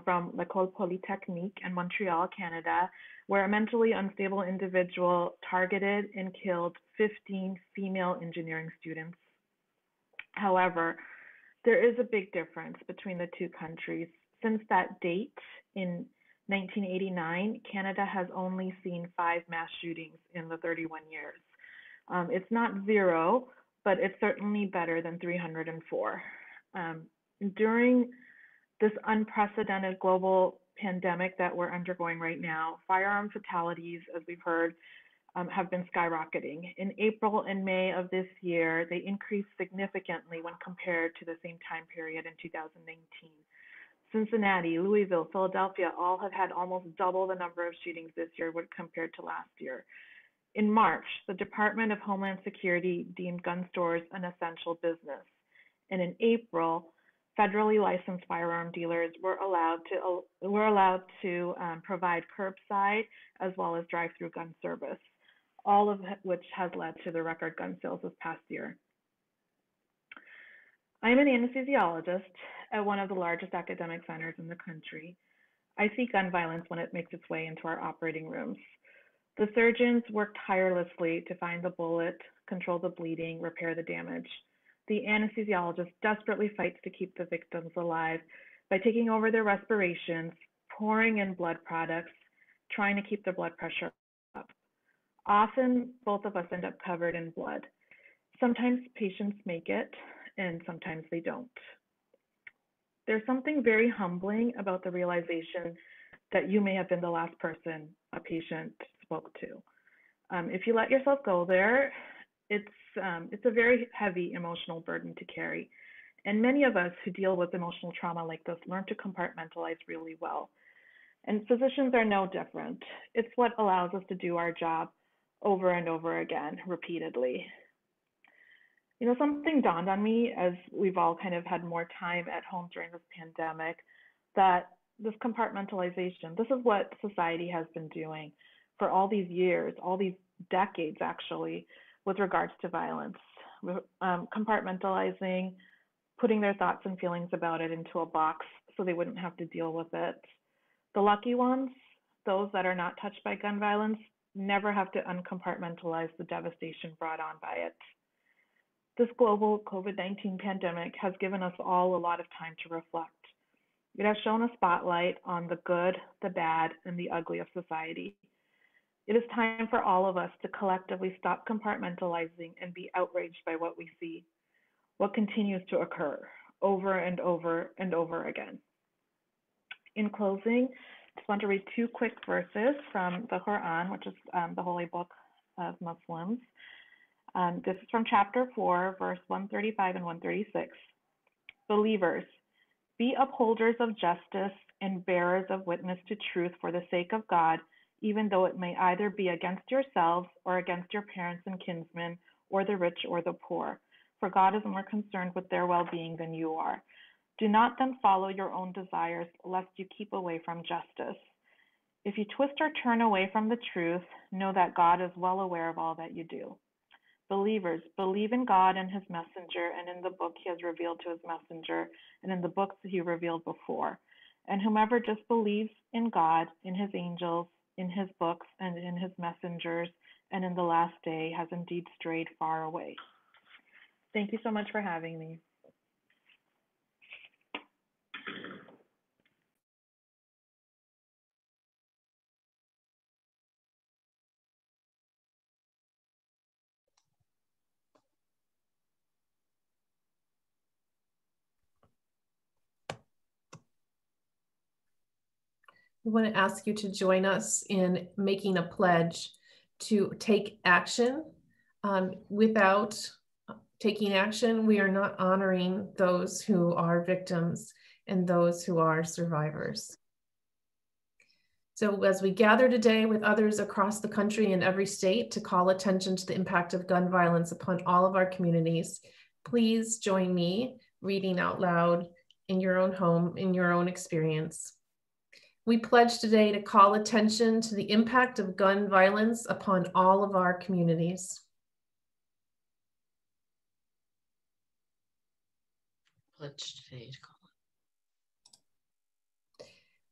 from L'École Polytechnique in Montreal, Canada, where a mentally unstable individual targeted and killed 15 female engineering students. However, there is a big difference between the two countries. Since that date in 1989, Canada has only seen 5 mass shootings in the 31 years. It's not 0, but it's certainly better than 304. During this unprecedented global pandemic that we're undergoing right now, firearm fatalities, as we've heard, have been skyrocketing. In April and May of this year, they increased significantly when compared to the same time period in 2019. Cincinnati, Louisville, Philadelphia all have had almost double the number of shootings this year when compared to last year. In March, the Department of Homeland Security deemed gun stores an essential business. And in April, federally licensed firearm dealers were allowed to provide curbside as well as drive-through gun service, all of which has led to the record gun sales this past year. I'm an anesthesiologist at one of the largest academic centers in the country. I see gun violence when it makes its way into our operating rooms. The surgeons work tirelessly to find the bullet, control the bleeding, repair the damage. The anesthesiologist desperately fights to keep the victims alive by taking over their respirations, pouring in blood products, trying to keep their blood pressure up. Often, both of us end up covered in blood. Sometimes patients make it, and sometimes they don't. There's something very humbling about the realization that you may have been the last person a patient spoke to. If you let yourself go there, It's a very heavy emotional burden to carry. And many of us who deal with emotional trauma like this learn to compartmentalize really well. And physicians are no different. It's what allows us to do our job over and over again, repeatedly. You know, something dawned on me as we've all kind of had more time at home during this pandemic, that this compartmentalization, this is what society has been doing for all these years, all these decades actually, with regards to violence. Compartmentalizing, putting their thoughts and feelings about it into a box so they wouldn't have to deal with it. The lucky ones, those that are not touched by gun violence, never have to uncompartmentalize the devastation brought on by it. This global COVID-19 pandemic has given us all a lot of time to reflect. It has shown a spotlight on the good, the bad, and the ugly of society. It is time for all of us to collectively stop compartmentalizing and be outraged by what we see, what continues to occur over and over and over again. In closing, I just want to read two quick verses from the Quran, which is the holy book of Muslims. This is from chapter 4, verse 135 and 136. Believers, be upholders of justice and bearers of witness to truth for the sake of God, even though it may either be against yourselves or against your parents and kinsmen, or the rich or the poor. For God is more concerned with their well-being than you are. Do not then follow your own desires, lest you keep away from justice. If you twist or turn away from the truth, know that God is well aware of all that you do. Believers, believe in God and his messenger, and in the book he has revealed to his messenger, and in the books he revealed before. And whomever disbelieves in God, in his angels, in his books, and in his messengers, and in the last day has indeed strayed far away. Thank you so much for having me. We want to ask you to join us in making a pledge to take action. Without taking action, we are not honoring those who are victims and those who are survivors. So as we gather today with others across the country and every state to call attention to the impact of gun violence upon all of our communities, please join me reading out loud in your own home, in your own experience. We pledge today to call attention to the impact of gun violence upon all of our communities. Pledge today to call.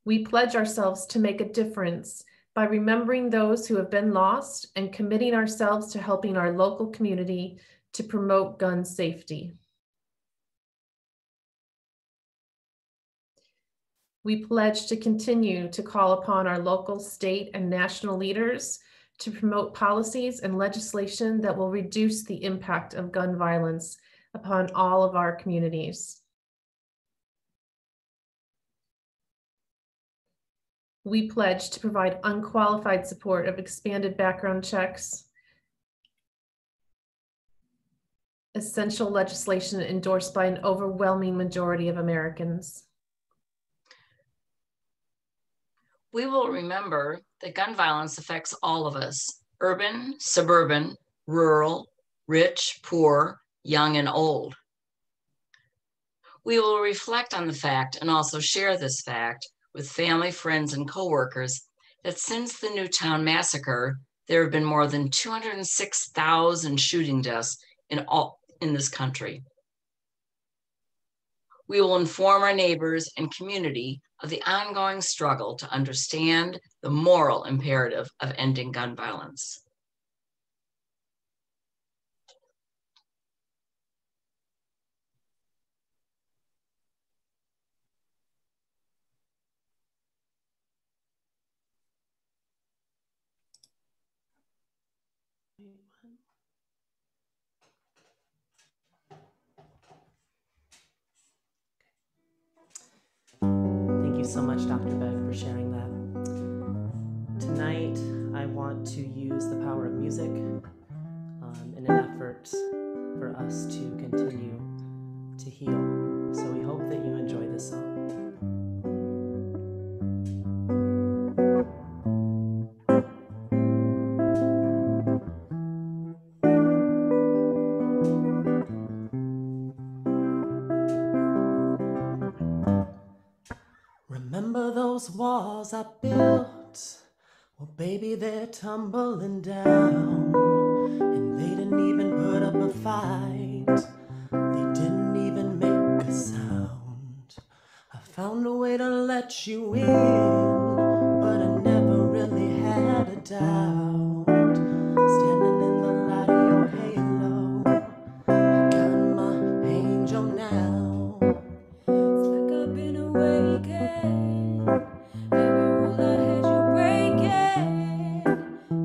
We pledge ourselves to make a difference by remembering those who have been lost and committing ourselves to helping our local community to promote gun safety. We pledge to continue to call upon our local, state, and national leaders to promote policies and legislation that will reduce the impact of gun violence upon all of our communities. We pledge to provide unqualified support of expanded background checks, essential legislation endorsed by an overwhelming majority of Americans. We will remember that gun violence affects all of us, urban, suburban, rural, rich, poor, young, and old. We will reflect on the fact and also share this fact with family, friends, and coworkers that since the Newtown massacre, there have been more than 206,000 shooting deaths in this country. We will inform our neighbors and community of the ongoing struggle to understand the moral imperative of ending gun violence. Thank you so much, Dr. Beck, for sharing that. Tonight, I want to use the power of music in an effort for us to continue to heal. So we hope that you enjoy this song. Remember those walls I built? Well, baby, they're tumbling down. And they didn't even put up a fight. They didn't even make a sound. I found a way to let you in, but I never really had a doubt. Standing in the light of your halo, I got my angel now. It's like I've been awakened. Every rule I had you breaking.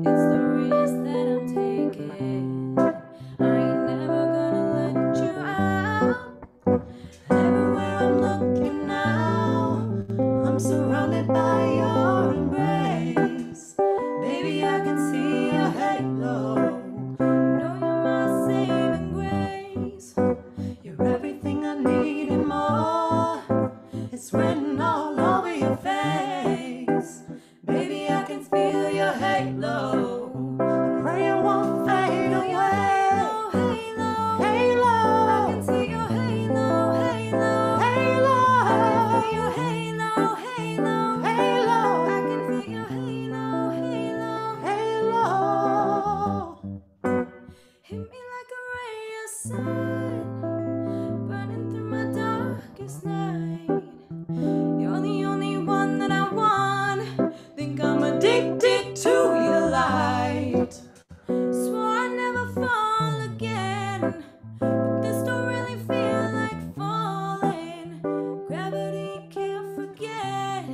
It's the risk that I'm taking. I ain't never gonna let you out. Everywhere I'm looking now, I'm surrounded by your embrace. Baby, I can see your halo. Know you're my saving grace. You're everything I need and more. It's written all over your face. Baby, I can feel your halo. I pray it won't fade away. Halo, halo. I can see your halo, halo, halo. I can feel your halo, halo, halo. I can feel your halo, halo, halo. Hit me like a ray of sun, burning through my darkest night. You're the only one that I want. Think I'm addicted to your light. Swore I'd never fall again, but this don't really feel like falling. Gravity can't forget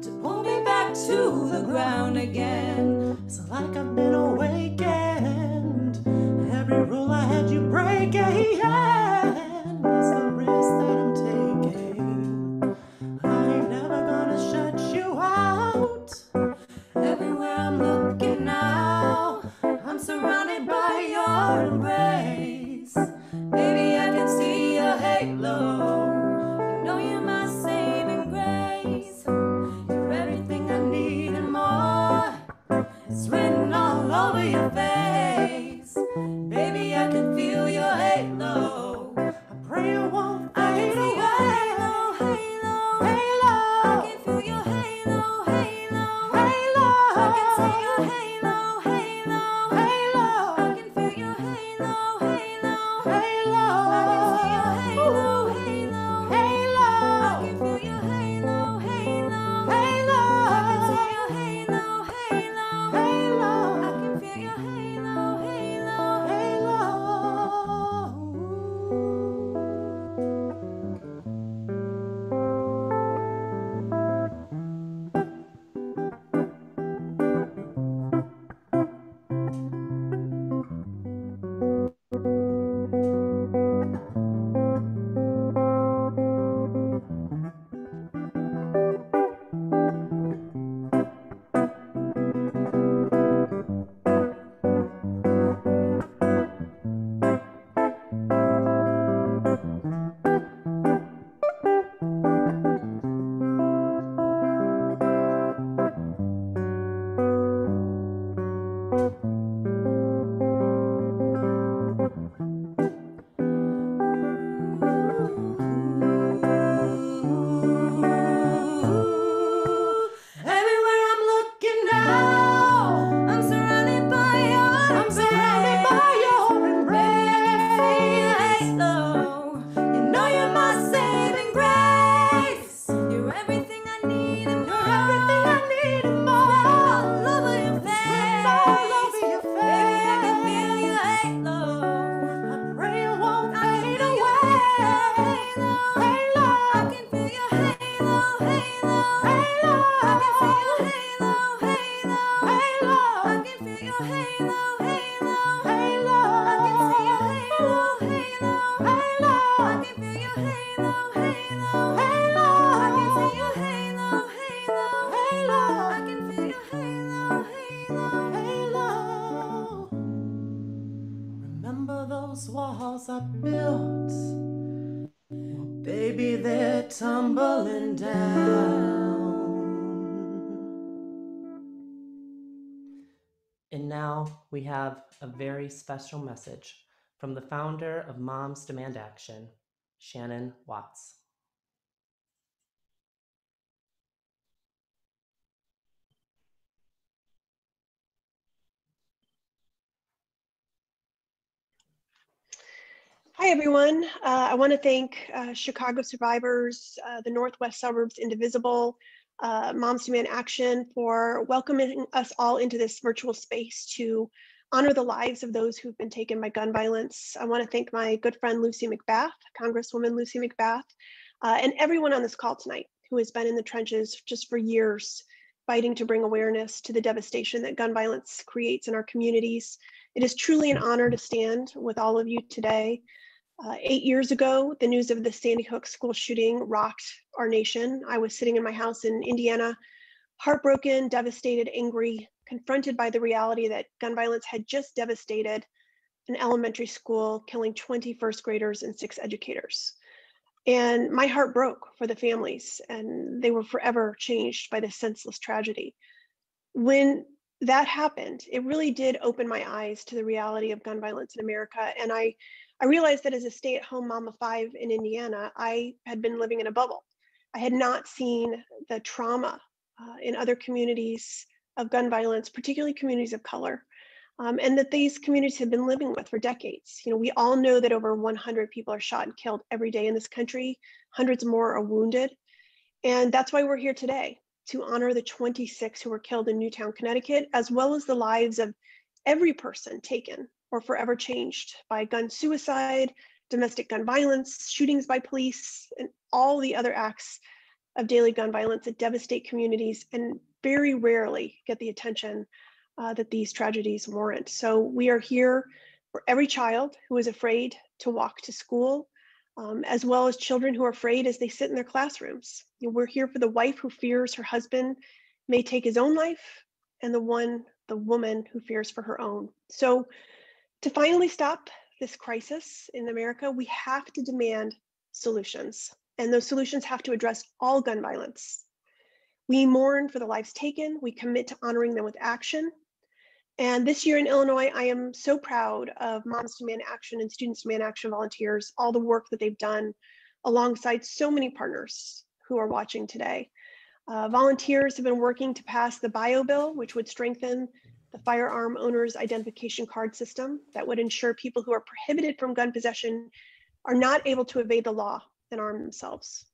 to pull me back to the ground again. It's like I've been awakened. Every rule I had you breaking. It's the risk that I'm taking. I ain't never gonna shut you out. Everywhere I'm looking now, I'm surrounded by your embrace. Baby, I can see your halo. I know you're my saving grace. You're everything I need and more. It's written all over your face. Baby, I can feel your halo. I pray it won't I fade can see your away. halo, halo, Halo, I can feel your halo, halo, halo. I can see your halo, halo, Halo, I can feel your halo, halo, halo. I can see your halo, halo, Halo, I can feel your halo, halo, halo. I can see your halo, halo, Halo, I can feel your halo, halo, halo. walls are built, well, baby, they're tumbling down. And now we have a very special message from the founder of Moms Demand Action, Shannon Watts. Hi, everyone. I want to thank Chicago survivors, the Northwest Suburbs Indivisible, Moms Demand Action for welcoming us all into this virtual space to honor the lives of those who've been taken by gun violence. I want to thank my good friend Lucy McBath, Congresswoman Lucy McBath, and everyone on this call tonight who has been in the trenches just for years, fighting to bring awareness to the devastation that gun violence creates in our communities. It is truly an honor to stand with all of you today. 8 years ago, the news of the Sandy Hook school shooting rocked our nation. I was sitting in my house in Indiana, heartbroken, devastated, angry, confronted by the reality that gun violence had just devastated an elementary school, killing 20 first graders and 6 educators. And my heart broke for the families, and they were forever changed by this senseless tragedy. When that happened, it really did open my eyes to the reality of gun violence in America. And I realized that as a stay-at-home mom of 5 in Indiana, I had been living in a bubble. I had not seen the trauma in other communities of gun violence, particularly communities of color, and that these communities have been living with for decades. You know, we all know that over 100 people are shot and killed every day in this country. Hundreds more are wounded. And that's why we're here today, to honor the 26 who were killed in Newtown, Connecticut, as well as the lives of every person taken or forever changed by gun suicide, domestic gun violence, shootings by police, and all the other acts of daily gun violence that devastate communities and very rarely get the attention that these tragedies warrant. So we are here for every child who is afraid to walk to school, as well as children who are afraid as they sit in their classrooms. You know, we're here for the wife who fears her husband may take his own life, and the woman who fears for her own. So to finally stop this crisis in America, we have to demand solutions, and those solutions have to address all gun violence. We mourn for the lives taken, we commit to honoring them with action. And this year in Illinois, I am so proud of Moms Demand Action and Students Demand Action volunteers, all the work that they've done alongside so many partners who are watching today. Volunteers have been working to pass the bio bill, which would strengthen the firearm owner's identification card system that would ensure people who are prohibited from gun possession are not able to evade the law and arm themselves.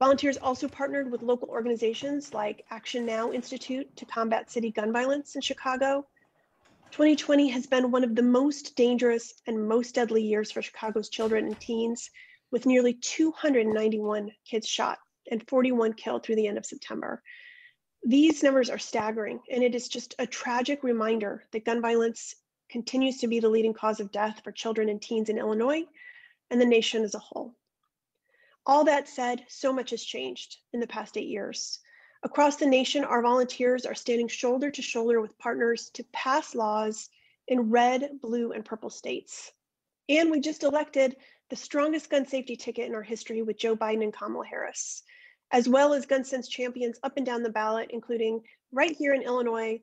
Volunteers also partnered with local organizations like Action Now Institute to combat city gun violence in Chicago. 2020 has been one of the most dangerous and most deadly years for Chicago's children and teens, with nearly 291 kids shot and 41 killed through the end of September. These numbers are staggering, and it is just a tragic reminder that gun violence continues to be the leading cause of death for children and teens in Illinois and the nation as a whole. All that said, so much has changed in the past 8 years. Across the nation, our volunteers are standing shoulder to shoulder with partners to pass laws in red, blue, and purple states. And we just elected the strongest gun safety ticket in our history with Joe Biden and Kamala Harris, as well as gun sense champions up and down the ballot, including right here in Illinois,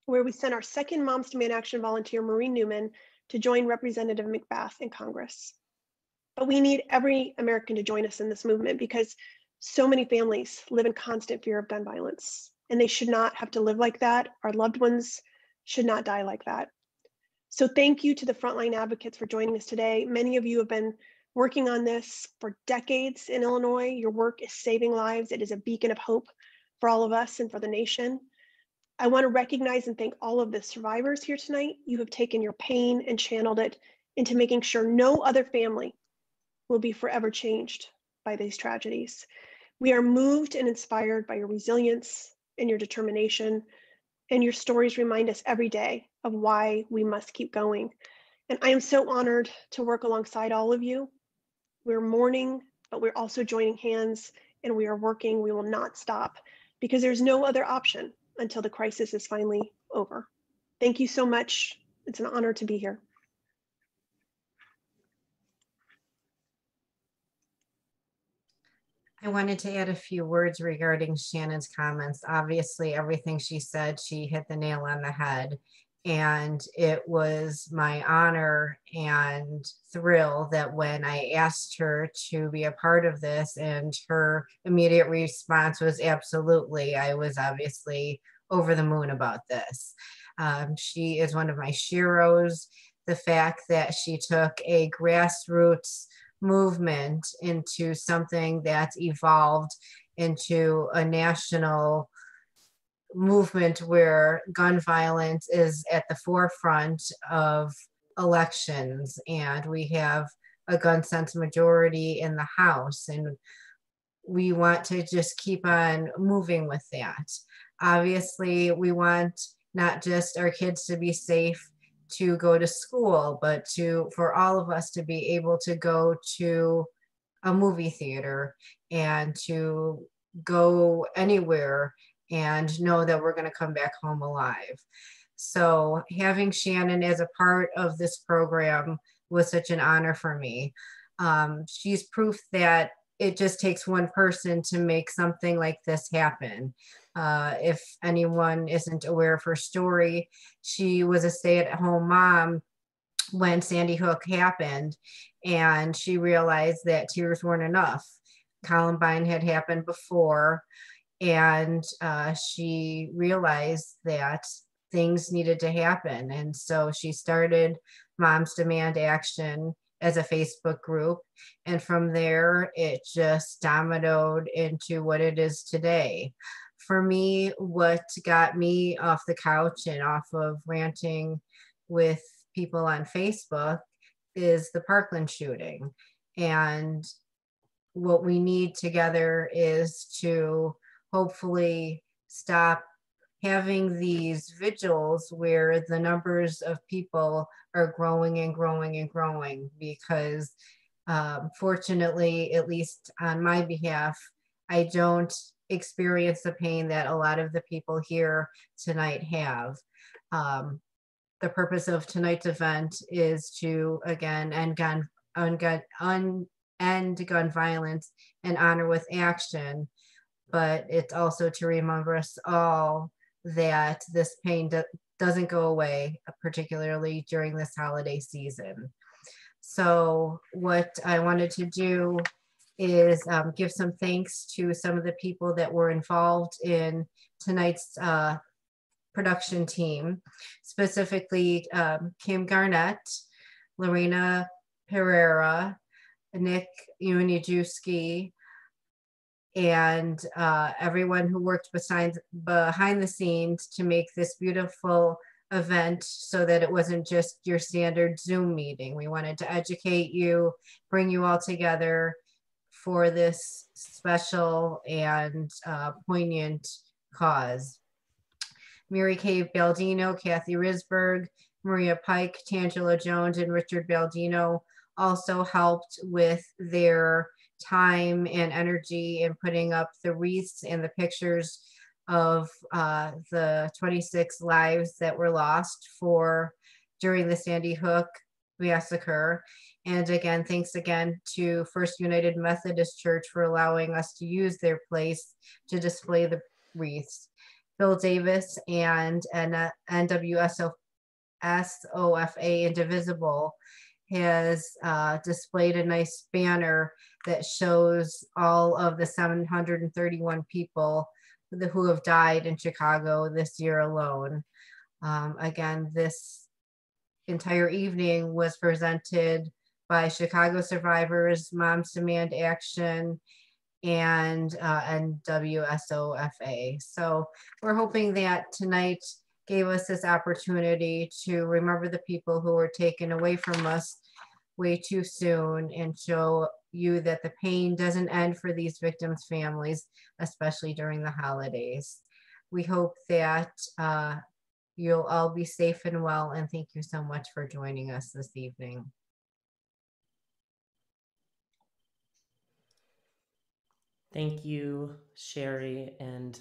where we sent our second Moms Demand Action volunteer, Marie Newman, to join Representative McBath in Congress. But we need every American to join us in this movement because so many families live in constant fear of gun violence, and they should not have to live like that. Our loved ones should not die like that. So thank you to the frontline advocates for joining us today. Many of you have been working on this for decades in Illinois. Your work is saving lives. It is a beacon of hope for all of us and for the nation. I want to recognize and thank all of the survivors here tonight. You have taken your pain and channeled it into making sure no other family will be forever changed by these tragedies. We are moved and inspired by your resilience and your determination, and your stories remind us every day of why we must keep going. And I am so honored to work alongside all of you. We're mourning, but we're also joining hands, and we are working. We will not stop because there's no other option until the crisis is finally over. Thank you so much. It's an honor to be here. I wanted to add a few words regarding Shannon's comments. Obviously, everything she said, she hit the nail on the head. And it was my honor and thrill that when I asked her to be a part of this, and her immediate response was absolutely, I was obviously over the moon about this. She is one of my sheroes. The fact that she took a grassroots movement into something that's evolved into a national movement where gun violence is at the forefront of elections, and we have a gun sense majority in the House, and we want to just keep on moving with that. Obviously, we want not just our kids to be safe to go to school, but for all of us to be able to go to a movie theater and to go anywhere and know that we're going to come back home alive. So having Shannon as a part of this program was such an honor for me. She's proof that it just takes one person to make something like this happen. If anyone isn't aware of her story, she was a stay-at-home mom when Sandy Hook happened, and she realized that tears weren't enough. Columbine had happened before, and she realized that things needed to happen. And so she started Moms Demand Action as a Facebook group. And from there, it just dominoed into what it is today. For me, what got me off the couch and off of ranting with people on Facebook is the Parkland shooting. And what we need together is to hopefully stop having these vigils where the numbers of people are growing and growing and growing, because fortunately, at least on my behalf, I don't experience the pain that a lot of the people here tonight have. The purpose of tonight's event is to, again, end gun violence and honor with action, but it's also to remember us all that this pain doesn't go away, particularly during this holiday season. So what I wanted to do is give some thanks to some of the people that were involved in tonight's production team, specifically Kim Garnett, Lorena Pereira, Nick Unijuski, and everyone who worked behind the scenes to make this beautiful event so that it wasn't just your standard Zoom meeting. We wanted to educate you, bring you all together for this special and poignant cause. Mary Kay Baldino, Kathy Risberg, Maria Pike, Tangela Jones, and Richard Baldino also helped with their time and energy in putting up the wreaths and the pictures of the 26 lives that were lost during the Sandy Hook massacre. And again, thanks again to First United Methodist Church for allowing us to use their place to display the wreaths. Bill Davis and NWSOFA Indivisible has displayed a nice banner that shows all of the 731 people who have died in Chicago this year alone. Again, this entire evening was presented by Chicago Survivors, Moms Demand Action, and NWSOFA. So we're hoping that tonight gave us this opportunity to remember the people who were taken away from us way too soon, and show you that the pain doesn't end for these victims' families, especially during the holidays. We hope that you'll all be safe and well, and thank you so much for joining us this evening. Thank you, Sherry. And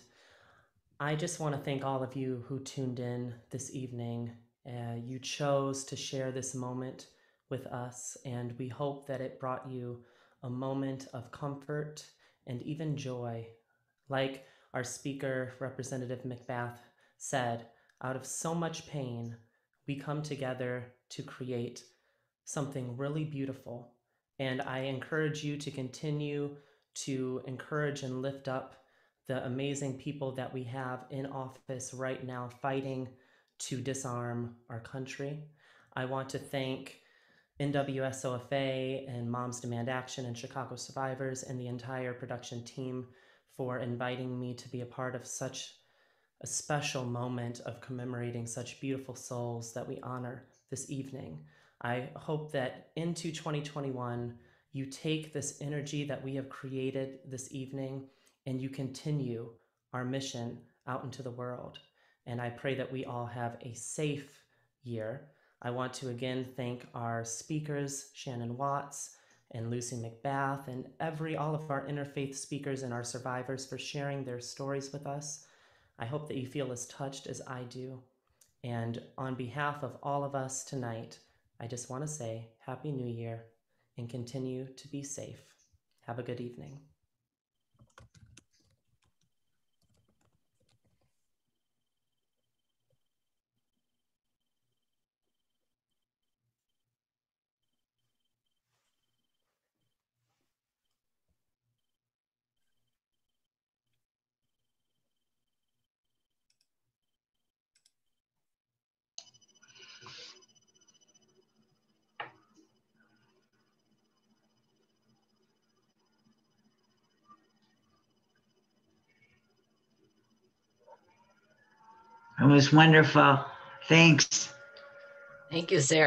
I just want to thank all of you who tuned in this evening. You chose to share this moment with us, and we hope that it brought you a moment of comfort and even joy. Like our speaker, Representative McBath, said, out of so much pain, we come together to create something really beautiful. And I encourage you to continue to encourage and lift up the amazing people that we have in office right now fighting to disarm our country. I want to thank NWSOFA and Moms Demand Action and Chicago Survivors and the entire production team for inviting me to be a part of such a special moment of commemorating such beautiful souls that we honor this evening. I hope that into 2021, you take this energy that we have created this evening and you continue our mission out into the world. And I pray that we all have a safe year. I want to again thank our speakers, Shannon Watts and Lucy McBath, and all of our interfaith speakers and our survivors for sharing their stories with us. I hope that you feel as touched as I do. And on behalf of all of us tonight, I just want to say Happy New Year and continue to be safe. Have a good evening. It was wonderful. Thanks. Thank you, Sarah.